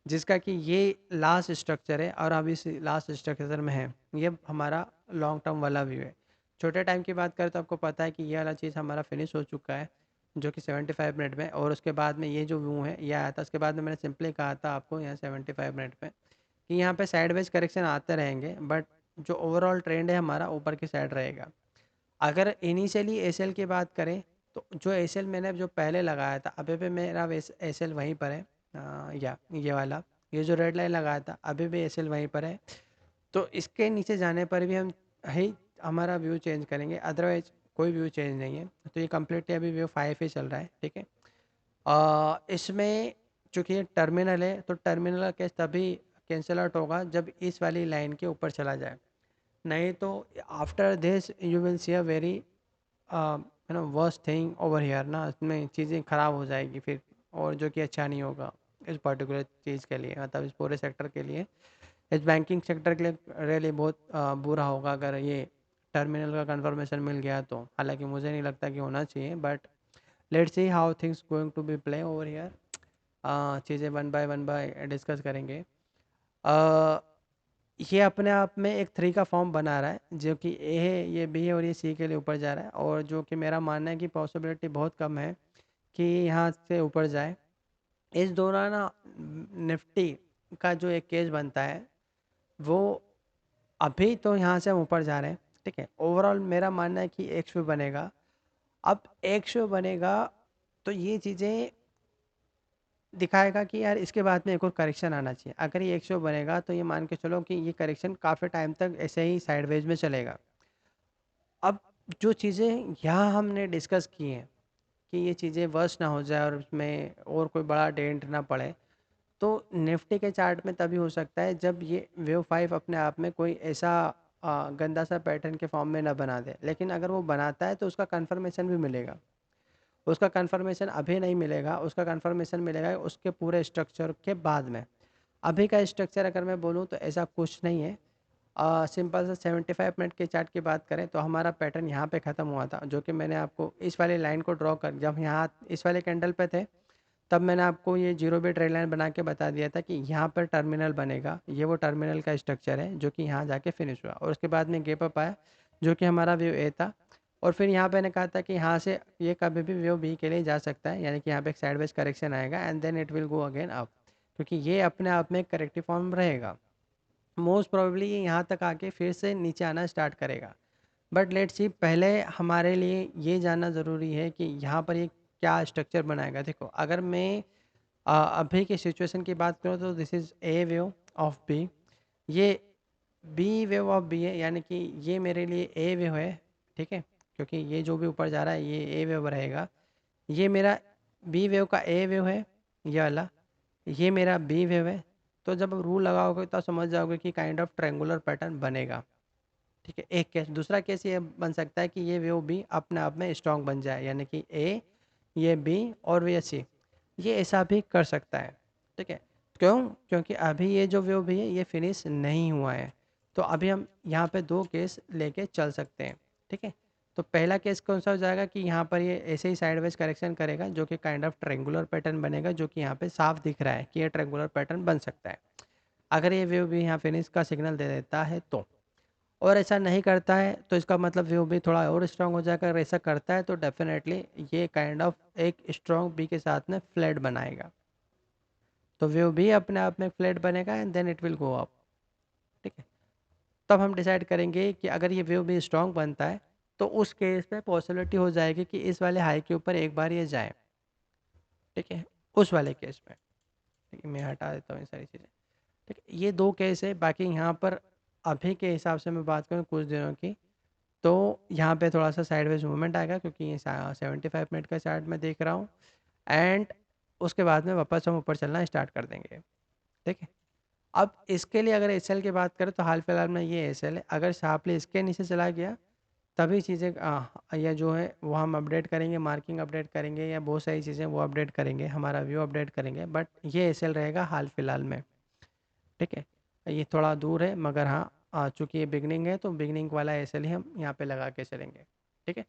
जिसका कि ये लास्ट स्ट्रक्चर है और अब इस लास्ट स्ट्रक्चर में है। ये हमारा लॉन्ग टर्म वाला व्यू है। छोटे टाइम की बात करें तो आपको पता है कि ये वाला चीज़ हमारा फिनिश हो चुका है, जो कि 75 मिनट में, और उसके बाद में ये जो व्यू है ये आया था। उसके बाद में मैंने सिंपली कहा था आपको यहाँ 75 मिनट में कि यहाँ पे साइडवेज करेक्शन आते रहेंगे, बट जो ओवरऑल ट्रेंड है हमारा ऊपर की साइड रहेगा। अगर इनिशियली एसएल की बात करें तो जो एसएल मैंने जो पहले लगाया था, अभी भी मेरा एसएल वहीं पर है। या ये वाला, ये जो रेड लाइन लगाया था अभी भी एसएल वहीं पर है। तो इसके नीचे जाने पर भी हम ही हमारा व्यू चेंज करेंगे, अदरवाइज कोई व्यू चेंज नहीं है। तो ये कम्प्लीटली अभी व्यू 5 ही चल रहा है। ठीक है। इसमें चूँकि ये टर्मिनल है तो टर्मिनल का केस तभी कैंसल आउट होगा जब इस वाली लाइन के ऊपर चला जाए, नहीं तो after this you will see a very worst thing over here ना, इसमें चीज़ें ख़राब हो जाएगी फिर, और जो कि अच्छा नहीं होगा इस पर्टिकुलर चीज़ के लिए, मतलब इस पूरे सेक्टर के लिए, इस बैंकिंग सेक्टर के लिए रियली बहुत बुरा होगा अगर ये टर्मिनल का कंफर्मेशन मिल गया तो। हालांकि मुझे नहीं लगता कि होना चाहिए, but let's see how things going to be play over here. चीज़ें वन बाय डिस्कस करेंगे। अ, ये अपने आप में एक 3 का फॉर्म बना रहा है, जो कि ए है, ये बी है और ये सी के लिए ऊपर जा रहा है, और जो कि मेरा मानना है कि पॉसिबिलिटी बहुत कम है कि यहाँ से ऊपर जाए। इस दौरान ना निफ्टी का जो एक केस बनता है वो, अभी तो यहाँ से हम ऊपर जा रहे हैं। ठीक है। ओवरऑल मेरा मानना है कि एक शो बनेगा। अब एक शो बनेगा तो ये चीज़ें दिखाएगा कि यार इसके बाद में एक और करेक्शन आना चाहिए। अगर ये एक शो बनेगा तो ये मान के चलो कि ये करेक्शन काफ़ी टाइम तक ऐसे ही साइडवेज में चलेगा। अब जो चीज़ें यहाँ हमने डिस्कस की हैं कि ये चीज़ें वर्स्ट ना हो जाए और उसमें और कोई बड़ा डेंट ना पड़े, तो निफ्टी के चार्ट में तभी हो सकता है जब ये वेव 5 अपने आप में कोई ऐसा गंदा सा पैटर्न के फॉर्म में ना बना दे। लेकिन अगर वो बनाता है तो उसका कंफर्मेशन भी मिलेगा। उसका कंफर्मेशन अभी नहीं मिलेगा, उसका कंफर्मेशन मिलेगा उसके पूरे स्ट्रक्चर के बाद में। अभी का स्ट्रक्चर अगर मैं बोलूँ तो ऐसा कुछ नहीं है। सिंपल सा 75 मिनट के चार्ट की बात करें तो हमारा पैटर्न यहाँ पे ख़त्म हुआ था, जो कि मैंने आपको इस वाली लाइन को ड्रॉ कर, जब यहाँ इस वाले कैंडल पे थे तब मैंने आपको ये जीरो बी ट्रेड लाइन बना के बता दिया था कि यहाँ पर टर्मिनल बनेगा। ये वो टर्मिनल का स्ट्रक्चर है जो कि यहाँ जाके फिनिश हुआ, और उसके बाद में गैप अप आया जो कि हमारा व्यू ए था। और फिर यहाँ पे मैंने कहा था कि यहाँ से ये कभी भी व्यू बी के लिए जा सकता है, यानी कि यहाँ पे एक साइडवेज करेक्शन आएगा and then it will go again up, क्योंकि ये अपने आप में एक करेक्टिव फॉर्म रहेगा। मोस्ट प्रोबेबली ये यहाँ तक आके फिर से नीचे आना स्टार्ट करेगा। बट लेट्स सी, पहले हमारे लिए ये जानना ज़रूरी है कि यहाँ पर ये क्या स्ट्रक्चर बनाएगा। देखो, अगर मैं अभी की सिचुएशन की बात करूँ तो this is a wave of B, ये बी वेव ऑफ बी है, यानी कि ये मेरे लिए ए वेव है। ठीक है। क्योंकि ये जो भी ऊपर जा रहा है ये ए वेव रहेगा। ये मेरा बी वेव का ए वेव है, ये वाला, ये मेरा बी वेव है। तो जब रूल लगाओगे तो समझ जाओगे कि काइंड ऑफ ट्रायंगुलर पैटर्न बनेगा। ठीक है। एक केस, दूसरा केस ये बन सकता है कि ये वेव बी अपने आप में स्ट्रांग बन जाए, यानी कि ए, ये बी और ये सी, ये ऐसा भी कर सकता है। ठीक है। क्यों? क्योंकि अभी ये जो वेव भी है ये फिनिश नहीं हुआ है, तो अभी हम यहाँ पे दो केस लेके चल सकते हैं। ठीक है। तो पहला केस कौन सा हो जाएगा कि यहाँ पर ये ऐसे ही साइडवेज करेक्शन करेगा, जो कि काइंड ऑफ ट्रेंगुलर पैटर्न बनेगा, जो कि यहाँ पे साफ दिख रहा है कि ये ट्रेंगुलर पैटर्न बन सकता है अगर ये वेव भी यहाँ फिनिश का सिग्नल दे देता है तो। और ऐसा नहीं करता है तो इसका मतलब व्यू भी थोड़ा और स्ट्रांग हो जाएगा। अगर ऐसा करता है तो डेफिनेटली ये काइंड ऑफ एक स्ट्रांग बी के साथ में फ्लैट बनाएगा। तो वेव भी अपने आप में फ्लैट बनेगा and then it will go up. ठीक है, तब हम डिसाइड करेंगे कि अगर ये वेव भी स्ट्रॉन्ग बनता है तो उस केस में पॉसिबिलिटी हो जाएगी कि इस वाले हाई के ऊपर एक बार ये जाए। ठीक है, उस वाले केस में। ठीक है, मैं हटा देता हूँ ये सारी चीज़ें। ठीक है, ये दो केस है। बाकी यहाँ पर अभी के हिसाब से मैं बात करूँ कुछ दिनों की, तो यहाँ पे थोड़ा सा साइडवेज मूवमेंट आएगा क्योंकि ये 75 मिनट का चार्ट मैं देख रहा हूँ। एंड उसके बाद में वापस हम ऊपर चलना स्टार्ट कर देंगे। ठीक है, अब इसके लिए अगर एस की बात करें तो हाल फिलहाल में ये एस है। अगर शार्पली इसके नीचे चला गया तभी चीज़ें या जो है वो हम अपडेट करेंगे, मार्किंग अपडेट करेंगे या बहुत सारी चीज़ें वो अपडेट करेंगे, हमारा व्यू अपडेट करेंगे। बट ये एस रहेगा हाल फिलहाल में। ठीक है, ये थोड़ा दूर है मगर हाँ, चूँकि ये बिगनिंग है तो बिगनिंग वाला एसएल ही हम यहाँ पे लगा के चलेंगे। ठीक है,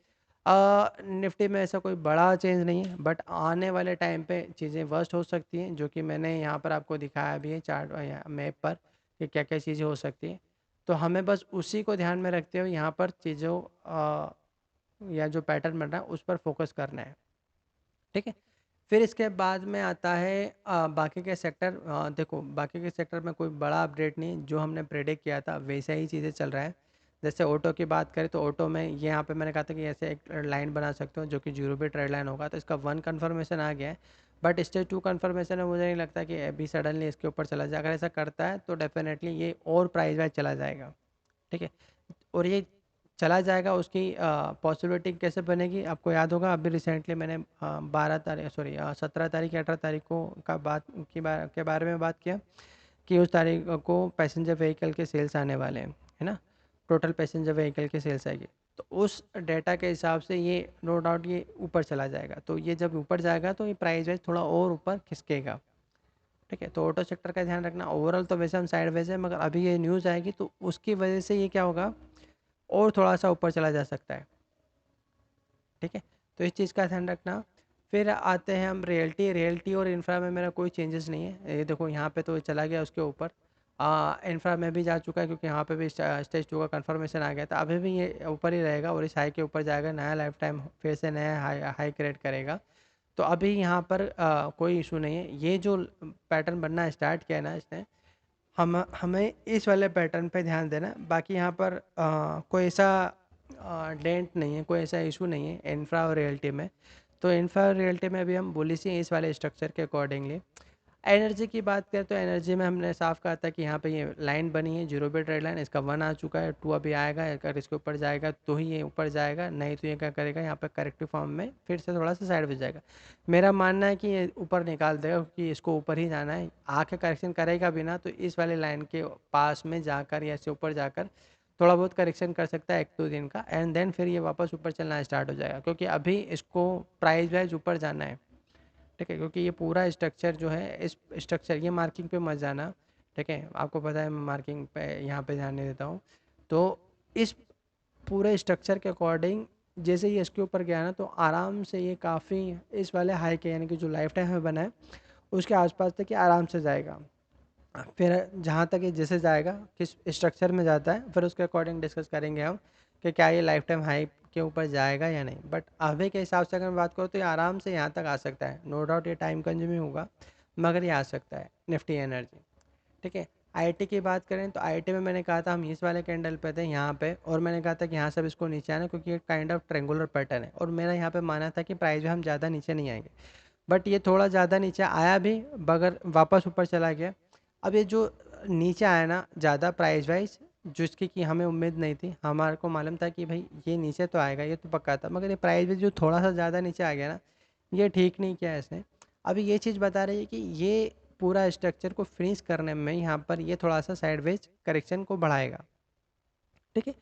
निफ्टी में ऐसा कोई बड़ा चेंज नहीं है बट आने वाले टाइम पे चीज़ें वर्स्ट हो सकती हैं, जो कि मैंने यहाँ पर आपको दिखाया भी है चार्ट या मैप पर कि क्या क्या चीज़ें हो सकती हैं। तो हमें बस उसी को ध्यान में रखते हुए यहाँ पर चीज़ों या जो पैटर्न बन रहा है उस पर फोकस करना है। ठीक है, फिर इसके बाद में आता है बाकी के सेक्टर। देखो बाकी के सेक्टर में कोई बड़ा अपडेट नहीं, जो हमने प्रेडिक्ट किया था वैसा ही चीज़ें चल रहा है। जैसे ऑटो की बात करें तो ऑटो में ये यहाँ पे मैंने कहा था कि ऐसे एक लाइन बना सकते हो जो कि जीरो पे ट्रेड लाइन होगा, तो इसका 1 कन्फर्मेशन आ गया है। बट स्टेज 2 कन्फर्मेशन है, मुझे नहीं लगता कि अभी सडनली इसके ऊपर चला जाए। अगर ऐसा करता है तो डेफिनेटली ये और प्राइस वाइज चला जाएगा। ठीक है, और ये चला जाएगा उसकी पॉसिबिलिटी कैसे बनेगी, आपको याद होगा अभी रिसेंटली मैंने 12 तारीख, सॉरी 17 तारीख या 18 तारीख को का बात के बारे में बात किया कि उस तारीख को पैसेंजर व्हीकल के सेल्स आने वाले हैं, है ना। टोटल पैसेंजर व्हीकल के सेल्स आएगी, तो उस डेटा के हिसाब से ये नो डाउट ये ऊपर चला जाएगा। तो ये जब ऊपर जाएगा तो ये प्राइस वाइज थोड़ा और ऊपर खिसकेगा। ठीक है, तो ऑटो सेक्टर का ध्यान रखना। ओवरऑल तो वैसे हम साइडवेज है मगर अभी ये न्यूज़ आएगी तो उसकी वजह से ये क्या होगा, और थोड़ा सा ऊपर चला जा सकता है। ठीक है, तो इस चीज़ का ध्यान रखना। फिर आते हैं हम रियल्टी और इंफ्रा में मेरा कोई चेंजेस नहीं है। ये देखो यहाँ पे तो ये चला गया उसके ऊपर। इंफ्रा में भी जा चुका है क्योंकि यहाँ पे भी स्टेज 2 का कंफर्मेशन आ गया था। अभी भी ये ऊपर ही रहेगा और इस हाई के ऊपर जाएगा, नया लाइफ टाइम फिर से नया हाई हाई क्रिएट करेगा। तो अभी यहाँ पर कोई इशू नहीं है। ये जो पैटर्न बनना स्टार्ट किया है ना इसने, हमें इस वाले पैटर्न पे ध्यान देना है। बाकी यहाँ पर कोई ऐसा डेंट नहीं है, कोई ऐसा इशू नहीं है इंफ्रा और रियल्टी में। तो इंफ्रा और रियल्टी में भी हम बुलिश ही हैं इस वाले स्ट्रक्चर के अकॉर्डिंगली। एनर्जी की बात करें तो एनर्जी में हमने साफ कहा था कि यहाँ पे ये लाइन बनी है जीरो पे ट्रेड लाइन, इसका 1 आ चुका है, 2 अभी आएगा। अगर इसके ऊपर जाएगा तो ही ये ऊपर जाएगा, नहीं तो ये क्या करेगा यहाँ पे करेक्टिव फॉर्म में फिर से थोड़ा सा साइड में जाएगा। मेरा मानना है कि ये ऊपर निकाल देगा क्योंकि इसको ऊपर ही जाना है। आके करेक्शन करेगा भी ना तो इस वाले लाइन के पास में जाकर या इससे ऊपर जाकर थोड़ा बहुत करेक्शन कर सकता है 1-2 दिन का, एंड देन फिर ये वापस ऊपर चलना स्टार्ट हो जाएगा क्योंकि अभी इसको प्राइस वाइज ऊपर जाना है। ठीक है, क्योंकि ये पूरा स्ट्रक्चर जो है, इस स्ट्रक्चर ये मार्किंग पे मत जाना। ठीक है, आपको पता है मैं मार्किंग पे यहाँ पे ध्यान नहीं देता हूँ। तो इस पूरे स्ट्रक्चर के अकॉर्डिंग जैसे ही इसके ऊपर गया ना तो आराम से ये काफ़ी इस वाले हाई के यानी कि जो लाइफ टाइम में बना है उसके आसपास तक ये आराम से जाएगा। फिर जहाँ तक ये जैसे जाएगा किस स्ट्रक्चर में जाता है फिर उसके अकॉर्डिंग डिस्कस करेंगे हम कि क्या ये लाइफ टाइम हाई के ऊपर जाएगा या नहीं। बट अभी के हिसाब से अगर मैं बात करूँ तो ये आराम से यहाँ तक आ सकता है। नो डाउट ये टाइम कंज्यूमिंग होगा मगर ये आ सकता है निफ्टी एनर्जी। ठीक है, आईटी की बात करें तो आईटी में मैंने कहा था हम इस वाले कैंडल पे थे यहाँ पे, और मैंने कहा था कि यहाँ से इसको नीचे आना क्योंकि ये काइंड ऑफ ट्रेंगुलर पैटर्न है और मेरा यहाँ पे माना था कि प्राइस में हम ज़्यादा नीचे नहीं आएंगे। बट ये थोड़ा ज़्यादा नीचे आया भी मगर वापस ऊपर चला गया। अब ये जो नीचे आया ना ज़्यादा प्राइस वाइज, जिसकी कि हमें उम्मीद नहीं थी, हमारे को मालूम था कि भाई ये नीचे तो आएगा, ये तो पक्का था, मगर ये प्राइस वाइज जो थोड़ा सा ज़्यादा नीचे आ गया ना, ये ठीक नहीं किया इसने। अभी ये चीज़ बता रही है कि ये पूरा स्ट्रक्चर को फिनिश करने में यहाँ पर ये थोड़ा सा साइडवेज करेक्शन को बढ़ाएगा। ठीक है,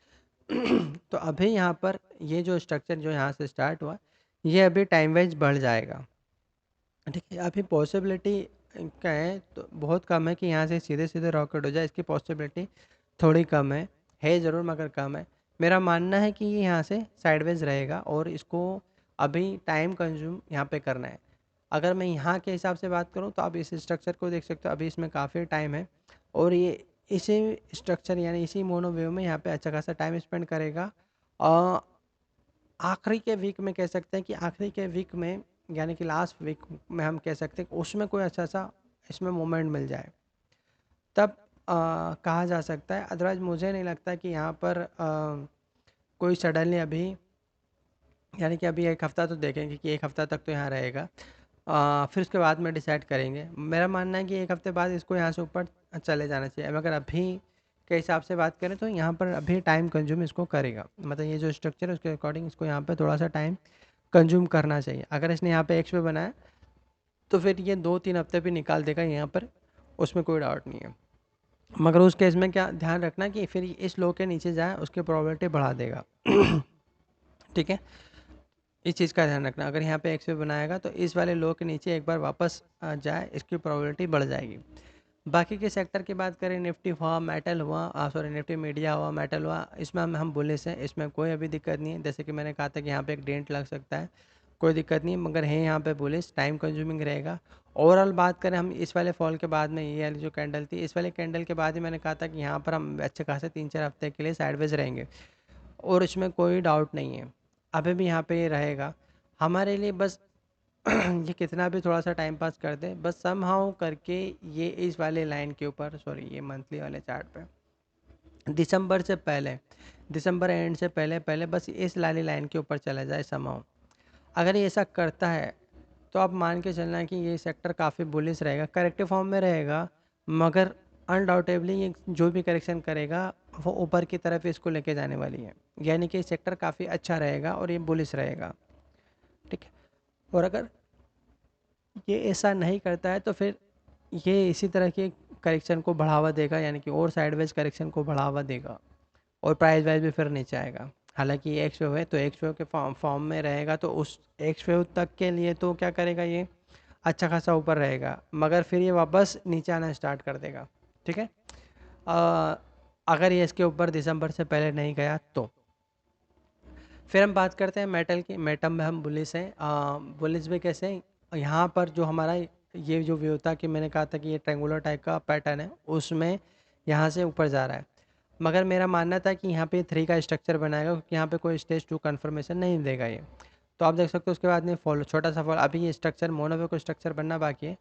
तो अभी यहाँ पर ये जो स्ट्रक्चर जो यहाँ से स्टार्ट हुआ ये अभी टाइम वाइज बढ़ जाएगा। ठीक है, अभी पॉसिबिलिटी क्या है तो बहुत कम है कि यहाँ से सीधे सीधे रॉकेट हो जाए, इसकी पॉसिबिलिटी थोड़ी कम है ज़रूर मगर कम है। मेरा मानना है कि ये यहाँ से साइडवेज रहेगा और इसको अभी टाइम कंज्यूम यहाँ पे करना है। अगर मैं यहाँ के हिसाब से बात करूँ तो आप इस स्ट्रक्चर को देख सकते हो, अभी इसमें काफ़ी टाइम है और ये इसी स्ट्रक्चर यानी इसी मोनो वेव में यहाँ पे अच्छा खासा टाइम स्पेंड करेगा। आखिरी के वीक में कह सकते हैं कि आखिरी के वीक में यानी कि लास्ट वीक में हम कह सकते हैं कि उसमें कोई अच्छा सा इसमें मूवमेंट मिल जाए, तब कहा जा सकता है। अदरवाइज मुझे नहीं लगता कि यहाँ पर कोई सडनली अभी, यानी कि अभी एक हफ्ता तो देखेंगे कि एक हफ्ता तक तो यहाँ रहेगा, फिर उसके बाद में डिसाइड करेंगे। मेरा मानना है कि एक हफ्ते बाद इसको यहाँ से ऊपर चले जाना चाहिए। अगर अभी के हिसाब से बात करें तो यहाँ पर अभी टाइम कंज्यूम इसको करेगा, मतलब ये जो स्ट्रक्चर है उसके अकॉर्डिंग इसको यहाँ पर थोड़ा सा टाइम कंज्यूम करना चाहिए। अगर इसने यहाँ पे एक्स पे बनाया तो फिर ये 2-3 हफ्ते भी निकाल देगा यहाँ पर, उसमें कोई डाउट नहीं है। मगर उस केस में क्या ध्यान रखना कि फिर इस लो के नीचे जाए, उसकी प्रोबेबिलिटी बढ़ा देगा। ठीक है, इस चीज़ का ध्यान रखना। अगर यहाँ पे एक्स पे बनाएगा तो इस वाले लो के नीचे एक बार वापस जाए, इसकी प्रोबेबिलिटी बढ़ जाएगी। बाकी के सेक्टर की बात करें, निफ्टी हुआ, मेटल हुआ, सॉरी निफ्टी मीडिया हुआ, मेटल हुआ, इसमें हम बुलिश हैं, इसमें कोई अभी दिक्कत नहीं है। जैसे कि मैंने कहा था कि यहाँ पे एक डेंट लग सकता है, कोई दिक्कत नहीं है, मगर है यहाँ पे बुलिश, टाइम कंज्यूमिंग रहेगा। ओवरऑल बात करें हम इस वाले फॉल के बाद में, ये वाली जो कैंडल थी, इस वाले कैंडल के बाद ही मैंने कहा था कि यहाँ पर हम अच्छे खासे 3-4 हफ्ते के लिए साइडवेज रहेंगे, और इसमें कोई डाउट नहीं है, अभी भी यहाँ पे ये रहेगा हमारे लिए। बस ये कितना भी थोड़ा सा टाइम पास कर दे, बस समहाउ करके ये इस वाले लाइन के ऊपर, सॉरी ये मंथली वाले चार्ट पे, दिसंबर से पहले, दिसंबर एंड से पहले पहले बस इस वाली लाइन के ऊपर चला जाए समहाउ। अगर ये ऐसा करता है तो आप मान के चलना कि ये सेक्टर काफ़ी बुलिश रहेगा, करेक्टिव फॉर्म में रहेगा, मगर अनडाउटेबली ये जो भी करेक्शन करेगा वो ऊपर की तरफ इसको लेके जाने वाली है, यानी कि सेक्टर काफ़ी अच्छा रहेगा और ये बुलिश रहेगा। ठीक है, और अगर ये ऐसा नहीं करता है तो फिर ये इसी तरह के करेक्शन को बढ़ावा देगा, यानी कि और साइडवेज करेक्शन को बढ़ावा देगा, और प्राइस वाइज भी फिर नीचे आएगा। हालांकि ये एक्स वेव है तो एक्स वेव के फॉर्म में रहेगा, तो उस एक्स वेव तक के लिए तो क्या करेगा, ये अच्छा खासा ऊपर रहेगा, मगर फिर ये वापस नीचे आना स्टार्ट कर देगा। ठीक है, अ, अगर ये इसके ऊपर दिसंबर से पहले नहीं गया तो। फिर हम बात करते हैं मेटल की। मेटल में हम बुलिश हैं, बुलिश भी कैसे हैं? यहाँ पर जो हमारा ये जो व्यू था कि मैंने कहा था कि ये ट्रेंगुलर टाइप का पैटर्न है, उसमें यहाँ से ऊपर जा रहा है, मगर मेरा मानना था कि यहाँ पे 3 का स्ट्रक्चर बनाएगा, क्योंकि यहाँ पे कोई स्टेज 2 कन्फर्मेशन नहीं देगा ये। तो आप देख सकते हो उसके बाद में फॉलो, छोटा सा फॉल, अभी ये स्ट्रक्चर मोनो को स्ट्रक्चर बनना बाकी है,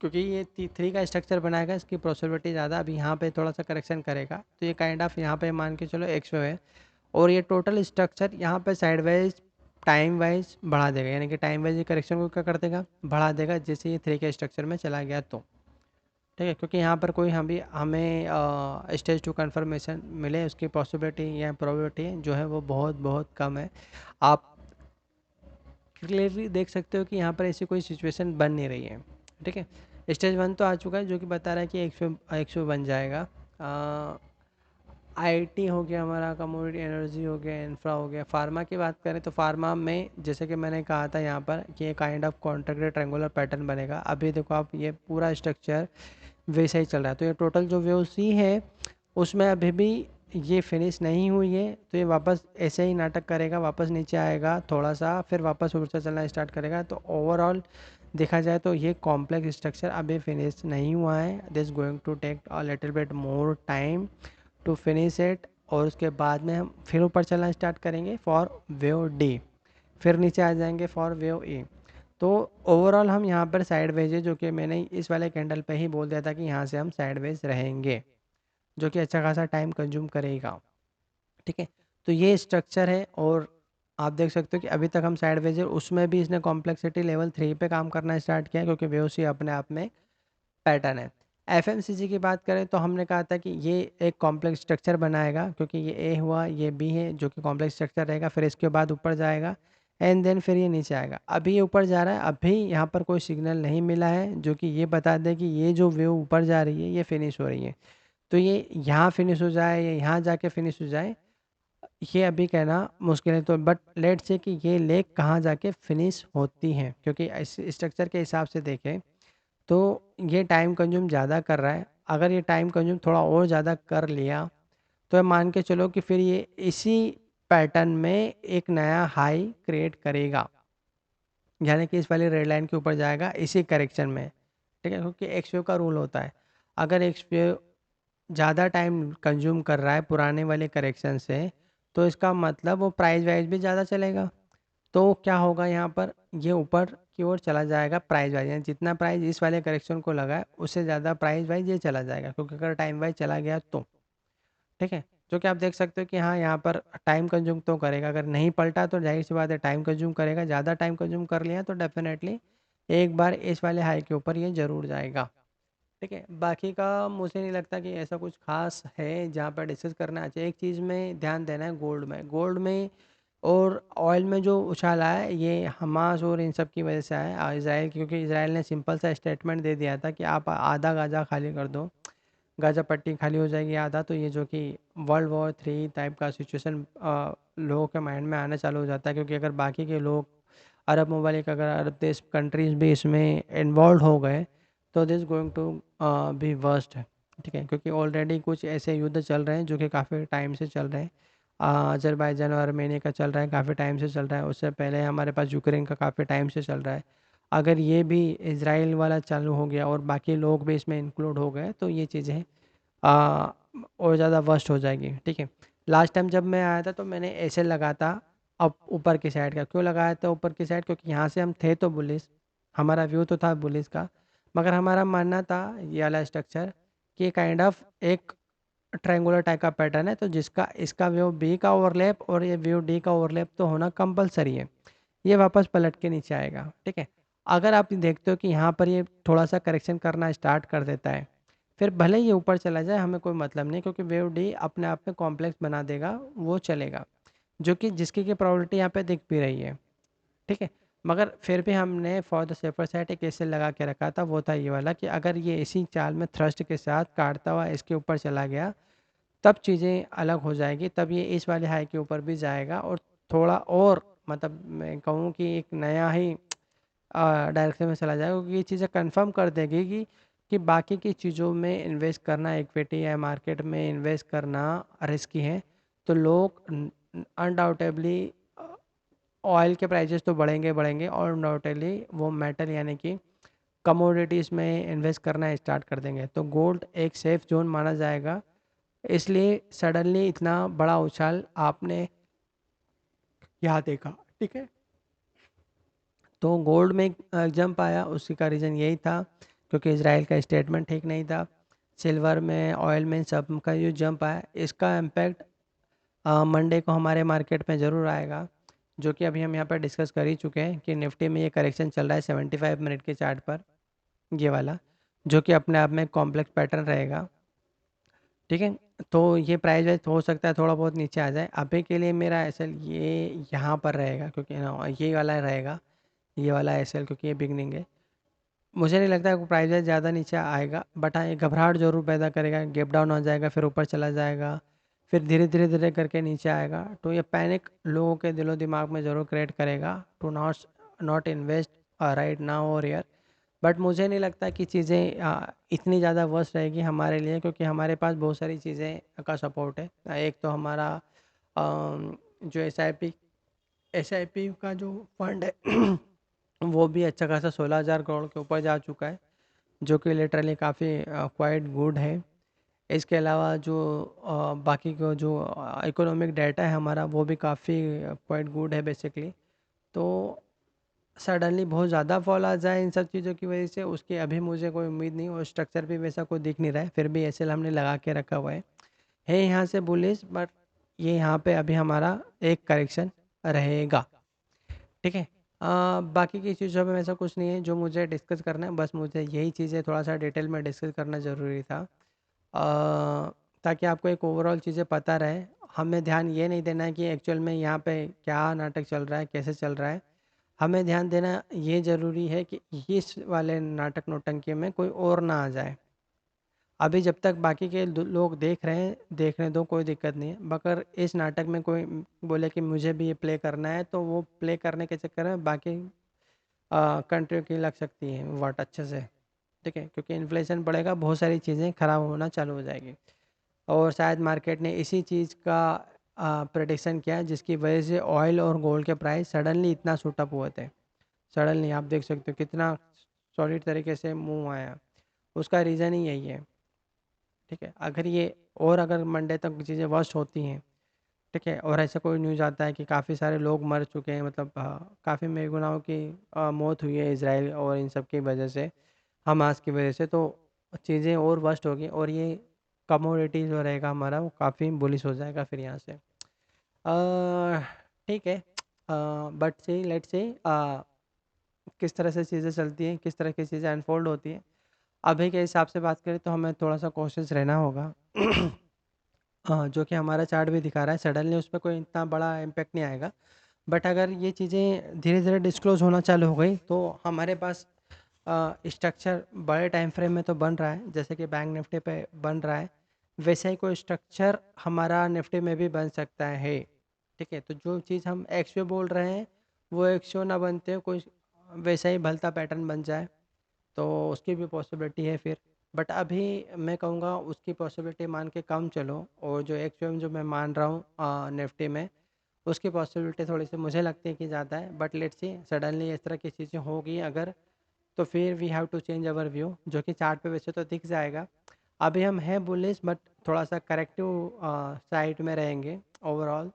क्योंकि ये 3 का स्ट्रक्चर बनाएगा, इसकी पॉसिबिलिटी ज़्यादा। अभी यहाँ पे थोड़ा सा करेक्शन करेगा, तो ये काइंड ऑफ यहाँ पे मान के चलो एक्स है, और ये टोटल स्ट्रक्चर यहाँ पे साइडवाइज टाइम वाइज बढ़ा देगा, यानी कि टाइम वाइज ये करेक्शन को क्या कर देगा, बढ़ा देगा, जैसे ये 3 के स्ट्रक्चर में चला गया तो। ठीक है, क्योंकि यहाँ पर कोई हमें स्टेज 2 कन्फर्मेशन मिले, उसकी पॉसिबिलिटी या प्रोबेबिलिटी जो है वो बहुत बहुत कम है। आप क्लियरली देख सकते हो कि यहाँ पर ऐसी कोई सिचुएशन बन नहीं रही है। ठीक है, स्टेज 1 तो आ चुका है, जो कि बता रहा है कि 100 बन जाएगा। आईटी हो गया हमारा, कमोडिटी एनर्जी हो गया, इंफ्रा हो गया। फार्मा की बात करें तो फार्मा में जैसे कि मैंने कहा था यहाँ पर कि ये kind of contracted triangular pattern बनेगा। अभी देखो आप, ये पूरा स्ट्रक्चर वैसा ही चल रहा है, तो ये टोटल जो वेव सी है उसमें अभी भी ये फिनिश नहीं हुई है, तो ये वापस ऐसे ही नाटक करेगा, वापस नीचे आएगा थोड़ा सा, फिर वापस ऊपर चलना स्टार्ट करेगा। तो ओवरऑल देखा जाए तो ये कॉम्प्लेक्स स्ट्रक्चर अभी फिनिश नहीं हुआ है, this going to take a little bit more time to finish it, और उसके बाद में हम फिर ऊपर चलना स्टार्ट करेंगे फॉर वेव डी, फिर नीचे आ जाएंगे फॉर वेव ए। तो ओवरऑल हम यहाँ पर साइडवेज है, जो कि मैंने इस वाले कैंडल पे ही बोल दिया था कि यहाँ से हम साइडवेज रहेंगे, जो कि अच्छा खासा टाइम कंज्यूम करेगा। ठीक है, तो ये स्ट्रक्चर है, और आप देख सकते हो कि अभी तक हम साइडवेज है, उसमें भी इसने कॉम्प्लेक्सिटी लेवल 3 पे काम करना स्टार्ट किया, क्योंकि वेव सी अपने आप में पैटर्न है। एफएमसीजी की बात करें तो हमने कहा था कि ये एक कॉम्प्लेक्स स्ट्रक्चर बनाएगा, क्योंकि ये ए हुआ, ये बी है, जो कि कॉम्प्लेक्स स्ट्रक्चर रहेगा, फिर इसके बाद ऊपर जाएगा, एंड देन फिर ये नीचे आएगा। अभी ये ऊपर जा रहा है, अभी यहाँ पर कोई सिग्नल नहीं मिला है जो कि ये बता दे कि ये जो वेव ऊपर जा रही है ये फिनिश हो रही है। तो ये यहाँ फिनिश हो जाए या यहाँ जाके फिनिश हो जाए, ये अभी कहना मुश्किल है। तो बट लेट से कि ये लेक कहाँ जाके फिनिश होती है, क्योंकि इस स्ट्रक्चर के हिसाब से देखें तो ये टाइम कंज्यूम ज़्यादा कर रहा है। अगर ये टाइम कंज्यूम थोड़ा और ज़्यादा कर लिया तो मान के चलो कि फिर ये इसी पैटर्न में एक नया हाई क्रिएट करेगा, यानी कि इस वाली रेड लाइन के ऊपर जाएगा इसी करेक्शन में। ठीक है, क्योंकि एक्सवेव का रूल होता है, अगर एक्सवेव ज़्यादा टाइम कंज्यूम कर रहा है पुराने वाले करेक्शन से, तो इसका मतलब वो प्राइस वाइज भी ज़्यादा चलेगा। तो क्या होगा यहाँ पर, ये ऊपर की ओर चला जाएगा प्राइस वाइज, यानी जितना प्राइस इस वाले करेक्शन को लगा है उससे ज़्यादा प्राइस वाइज ये चला जाएगा, क्योंकि अगर टाइम वाइज चला गया तो ठीक है। जो कि आप देख सकते हो कि हाँ यहाँ पर टाइम कंज्यूम तो करेगा, अगर नहीं पलटा तो जाहिर सी बात है टाइम कंज्यूम करेगा, ज़्यादा टाइम कंज्यूम कर लिया तो डेफिनेटली एक बार इस वाले हाई के ऊपर ये ज़रूर जाएगा। ठीक है, बाकी का मुझे नहीं लगता कि ऐसा कुछ खास है जहाँ पर डिस्कस करना चाहिए। एक चीज़ में ध्यान देना है, गोल्ड में और ऑयल में जो उछाल आया है ये हमास और इन सब की वजह से आया है, इसराइल, क्योंकि इसराइल ने सिंपल सा स्टेटमेंट दे दिया था कि आप आधा गाजा खाली कर दो, गाजा पट्टी खाली हो जाएगी आधा, तो ये जो कि वर्ल्ड वॉर 3 टाइप का सिचुएशन लोगों के माइंड में आना चालू हो जाता है, क्योंकि अगर बाकी के लोग अरब ममालिक, अगर अरब देश कंट्रीज भी इसमें इन्वॉल्व हो गए तो this going to be worst है। ठीक है, क्योंकि ऑलरेडी कुछ ऐसे युद्ध चल रहे हैं जो कि काफ़ी टाइम से चल रहे हैं। अजरबैजान और आर्मेनिया का चल रहा है, काफ़ी टाइम से चल रहा है, उससे पहले हमारे पास यूक्रेन का काफ़ी टाइम से चल रहा है। अगर ये भी इसराइल वाला चालू हो गया और बाकी लोग भी इसमें इंक्लूड हो गए तो ये चीज़ें आ, और ज़्यादा वर्स्ट हो जाएगी। ठीक है, लास्ट टाइम जब मैं आया था तो मैंने ऐसे लगा था, अब ऊपर की साइड का क्यों लगाया था ऊपर की साइड, क्योंकि यहाँ से हम थे तो बुलिस, हमारा व्यू तो था बुलिस का, मगर हमारा मानना था ये वाला स्ट्रक्चर कि काइंड ऑफ एक ट्रायंगुलर टाइप का पैटर्न है, तो जिसका इसका व्यू बी का ओवरलैप और ये व्यू डी का ओवरलैप तो होना कंपलसरी है, ये वापस पलट के नीचे आएगा। ठीक है, अगर आप देखते हो कि यहाँ पर ये थोड़ा सा करेक्शन करना स्टार्ट कर देता है, फिर भले ही ऊपर चला जाए हमें कोई मतलब नहीं, क्योंकि वेव डी अपने आप में कॉम्प्लेक्स बना देगा, वो चलेगा, जो कि जिसकी की प्रॉबिलिटी यहाँ पे दिख भी रही है। ठीक है, मगर फिर भी हमने फॉर द सेफर साइड एक ऐसे लगा के रखा था, वो था ये वाला कि अगर ये इसी चाल में थ्रस्ट के साथ काटता हुआ इसके ऊपर चला गया तब चीज़ें अलग हो जाएगी, तब ये इस वाले हाई के ऊपर भी जाएगा और थोड़ा और मतलब मैं कहूँ कि एक नया ही डायरेक्शन में चला जाएगा, क्योंकि ये चीज़ें कंफर्म कर देगी कि बाकी की चीज़ों में इन्वेस्ट करना, इक्विटी या मार्केट में इन्वेस्ट करना रिस्की है। तो लोग अनडाउटेबली ऑयल के प्राइसेस तो बढ़ेंगे बढ़ेंगे और अनडाउटेडली वो मेटल यानी कि कमोडिटीज़ में इन्वेस्ट करना स्टार्ट कर देंगे, तो गोल्ड एक सेफ जोन माना जाएगा। इसलिए सडनली इतना बड़ा उछाल आपने यहाँ देखा। ठीक है, तो गोल्ड में जंप आया, उसी का रीज़न यही था क्योंकि इसराइल का स्टेटमेंट ठीक नहीं था। सिल्वर में, ऑयल में, सब का जो जंप आया इसका इम्पैक्ट मंडे को हमारे मार्केट में ज़रूर आएगा, जो कि अभी हम यहाँ पर डिस्कस कर ही चुके हैं कि निफ्टी में ये करेक्शन चल रहा है 75 मिनट के चार्ट पर, ये वाला, जो कि अपने आप में कॉम्प्लेक्स पैटर्न रहेगा। ठीक है, तो ये प्राइस वाइज हो सकता है थोड़ा बहुत नीचे आ जाए, अभी के लिए मेरा एसएल ये यहाँ पर रहेगा, क्योंकि ना ये वाला रहेगा, ये वाला एसएल, क्योंकि ये बिगनिंग है। मुझे नहीं लगता है प्राइस वाइज ज़्यादा नीचे आएगा, बट हाँ ये घबराहट जरूर पैदा करेगा, गैप डाउन हो जाएगा, फिर ऊपर चला जाएगा, फिर धीरे धीरे धीरे करके नीचे आएगा, तो ये पैनिक लोगों के दिलो दिमाग में ज़रूर क्रिएट करेगा to not not invest right now और ईयर। बट मुझे नहीं लगता कि चीज़ें इतनी ज़्यादा वर्स्ट रहेगी हमारे लिए, क्योंकि हमारे पास बहुत सारी चीज़ें का सपोर्ट है। एक तो हमारा जो एस आई पी का जो फंड है वो भी अच्छा खासा 16,000 करोड़ के ऊपर जा चुका है, जो कि लिटरली काफ़ी क्वाइट गुड है। इसके अलावा जो बाकी को जो इकोनॉमिक डाटा है हमारा वो भी काफ़ी क्वाइट गुड है बेसिकली। तो सडनली बहुत ज़्यादा फॉल आ जाए इन सब चीज़ों की वजह से, उसकी अभी मुझे कोई उम्मीद नहीं, और स्ट्रक्चर भी वैसा कोई दिख नहीं रहा है, फिर भी ऐसे हमने लगा के रखा हुआ है यहाँ से बुलिश, बट ये यहाँ पे अभी हमारा एक करेक्शन रहेगा। ठीक है, बाकी की चीज़ों में ऐसा कुछ नहीं है जो मुझे डिस्कस करना है, बस मुझे यही चीज़ें थोड़ा सा डिटेल में डिस्कस करना ज़रूरी था, ताकि आपको एक ओवरऑल चीज़ें पता रहे। हमें ध्यान ये नहीं देना है कि एक्चुअल में यहाँ पे क्या नाटक चल रहा है, कैसे चल रहा है। हमें ध्यान देना ये ज़रूरी है कि इस वाले नाटक नौटंकी में कोई और ना आ जाए। अभी जब तक बाकी के लोग देख रहे हैं, देखने दो, कोई दिक्कत नहीं है, मगर इस नाटक में कोई बोले कि मुझे भी ये प्ले करना है, तो वो प्ले करने के चक्कर में बाकी कंट्री की लग सकती है वाट अच्छे से। ठीक है, क्योंकि इन्फ्लेशन बढ़ेगा, बहुत सारी चीज़ें ख़राब होना चालू हो जाएगी, और शायद मार्केट ने इसी चीज़ का प्रेडिक्शन किया है, जिसकी वजह से ऑयल और गोल्ड के प्राइस सडनली इतना शूटअप हुए थे। सडनली आप देख सकते हो कितना सॉलिड तरीके से मूव आया, उसका रीज़न ही यही है। ठीक है, अगर ये और अगर मंडे तक चीज़ें वर्स्ट होती हैं ठीक है। और ऐसा कोई न्यूज़ आता है कि काफ़ी सारे लोग मर चुके हैं, मतलब काफ़ी बेगुनाहों की मौत हुई है इजराइल और इन सब की वजह से, हमास की वजह से, तो चीज़ें और वर्स्ट होगी और ये कमोडिटी जो रहेगा हमारा वो काफ़ी बुलिश हो जाएगा फिर यहाँ से। ठीक है। बट सी लेट्स सी किस तरह से चीज़ें चलती हैं, किस तरह की चीज़ें अनफोल्ड होती हैं। अभी के हिसाब से बात करें तो हमें थोड़ा-सा कॉशियस रहना होगा। जो कि हमारा चार्ट भी दिखा रहा है, सडनली उस पे कोई इतना बड़ा इम्पैक्ट नहीं आएगा। बट अगर ये चीज़ें धीरे-धीरे डिस्क्लोज़ होना चालू हो गई तो हमारे पास स्ट्रक्चर बड़े टाइम फ्रेम में तो बन रहा है, जैसे कि बैंक निफ्टी पे बन रहा है, वैसा ही कोई स्ट्रक्चर हमारा निफ्टी में भी बन सकता है। ठीक है? तो जो चीज़ हम एक्स बोल रहे हैं, वो एक्स ना बनते हुए कोई वैसा ही भलता पैटर्न बन जाए, तो उसकी भी पॉसिबिलिटी है फिर। बट अभी मैं कहूँगा उसकी पॉसिबिलिटी मान के कम चलो, और जो एक्चुअल जो मैं मान रहा हूँ निफ्टी में, उसकी पॉसिबिलिटी थोड़ी-सी मुझे लगती है कि ज़्यादा है। बट लेट्स सी, सडनली इस तरह की चीज़ें होगी अगर, तो फिर we have to change our view, जो कि चार्ट पे वैसे तो दिख जाएगा। अभी हम हैं बुलिश, बट थोड़ा-सा करेक्टिव साइड में रहेंगे ओवरऑल।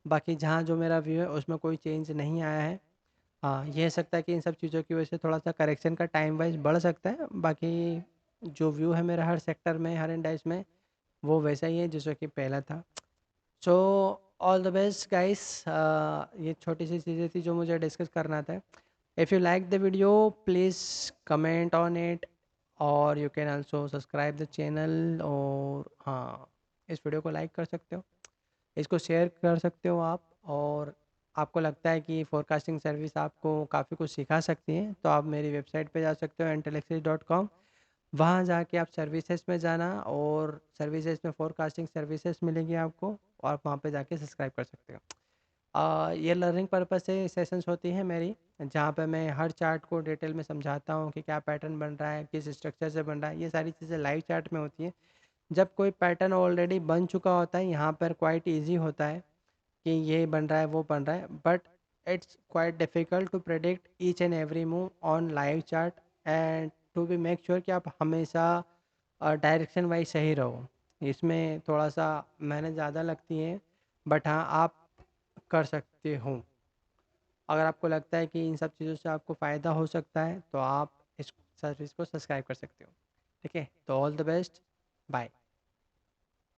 बाकी जहाँ जो मेरा व्यू है उसमें कोई चेंज नहीं आया है। हाँ, ये हो सकता है कि इन सब चीज़ों की वजह से थोड़ा-सा करेक्शन का टाइम वाइज़ बढ़ सकता है। बाकी जो व्यू है मेरा हर सेक्टर में, हर इंडेक्स में, वो वैसा ही है जैसा कि पहला था। So all the best guys. ये छोटी सी चीज़ें थी जो मुझे डिस्कस करना था। If you like the video please comment on it, और you can also subscribe the channel. और हाँ, इस वीडियो को लाइक कर सकते हो, इसको शेयर कर सकते हो आप। और आपको लगता है कि फोरकास्टिंग सर्विस आपको काफ़ी कुछ सिखा सकती है, तो आप मेरी वेबसाइट पे जा सकते हो intelexis.com। वहाँ जाके आप सर्विसेज में जाना, और सर्विसेज में फोरकास्टिंग सर्विसेज मिलेंगी आपको, और आप वहाँ पे जाके सब्सक्राइब कर सकते हो। ये लर्निंग पर्पस से सेशंस होती हैं मेरी, जहाँ पे मैं हर चार्ट को डिटेल में समझाता हूँ कि क्या पैटर्न बन रहा है, किस स्ट्रक्चर से बन रहा है। ये सारी चीज़ें लाइव चार्ट में होती हैं। जब कोई पैटर्न ऑलरेडी बन चुका होता है, यहाँ पर क्वाइट ईजी होता है कि ये बन रहा है, वो बन रहा है, but it's quite difficult to predict each and every move on live chart, and to be make sure कि आप हमेशा डायरेक्शन वाइज सही रहो। इसमें थोड़ा सा मेहनत ज़्यादा लगती है, बट हाँ, आप कर सकते हो। अगर आपको लगता है कि इन सब चीज़ों से आपको फ़ायदा हो सकता है, तो आप इस सर्विस को सब्सक्राइब कर सकते हो। ठीक है? तो ऑल द बेस्ट, बाय।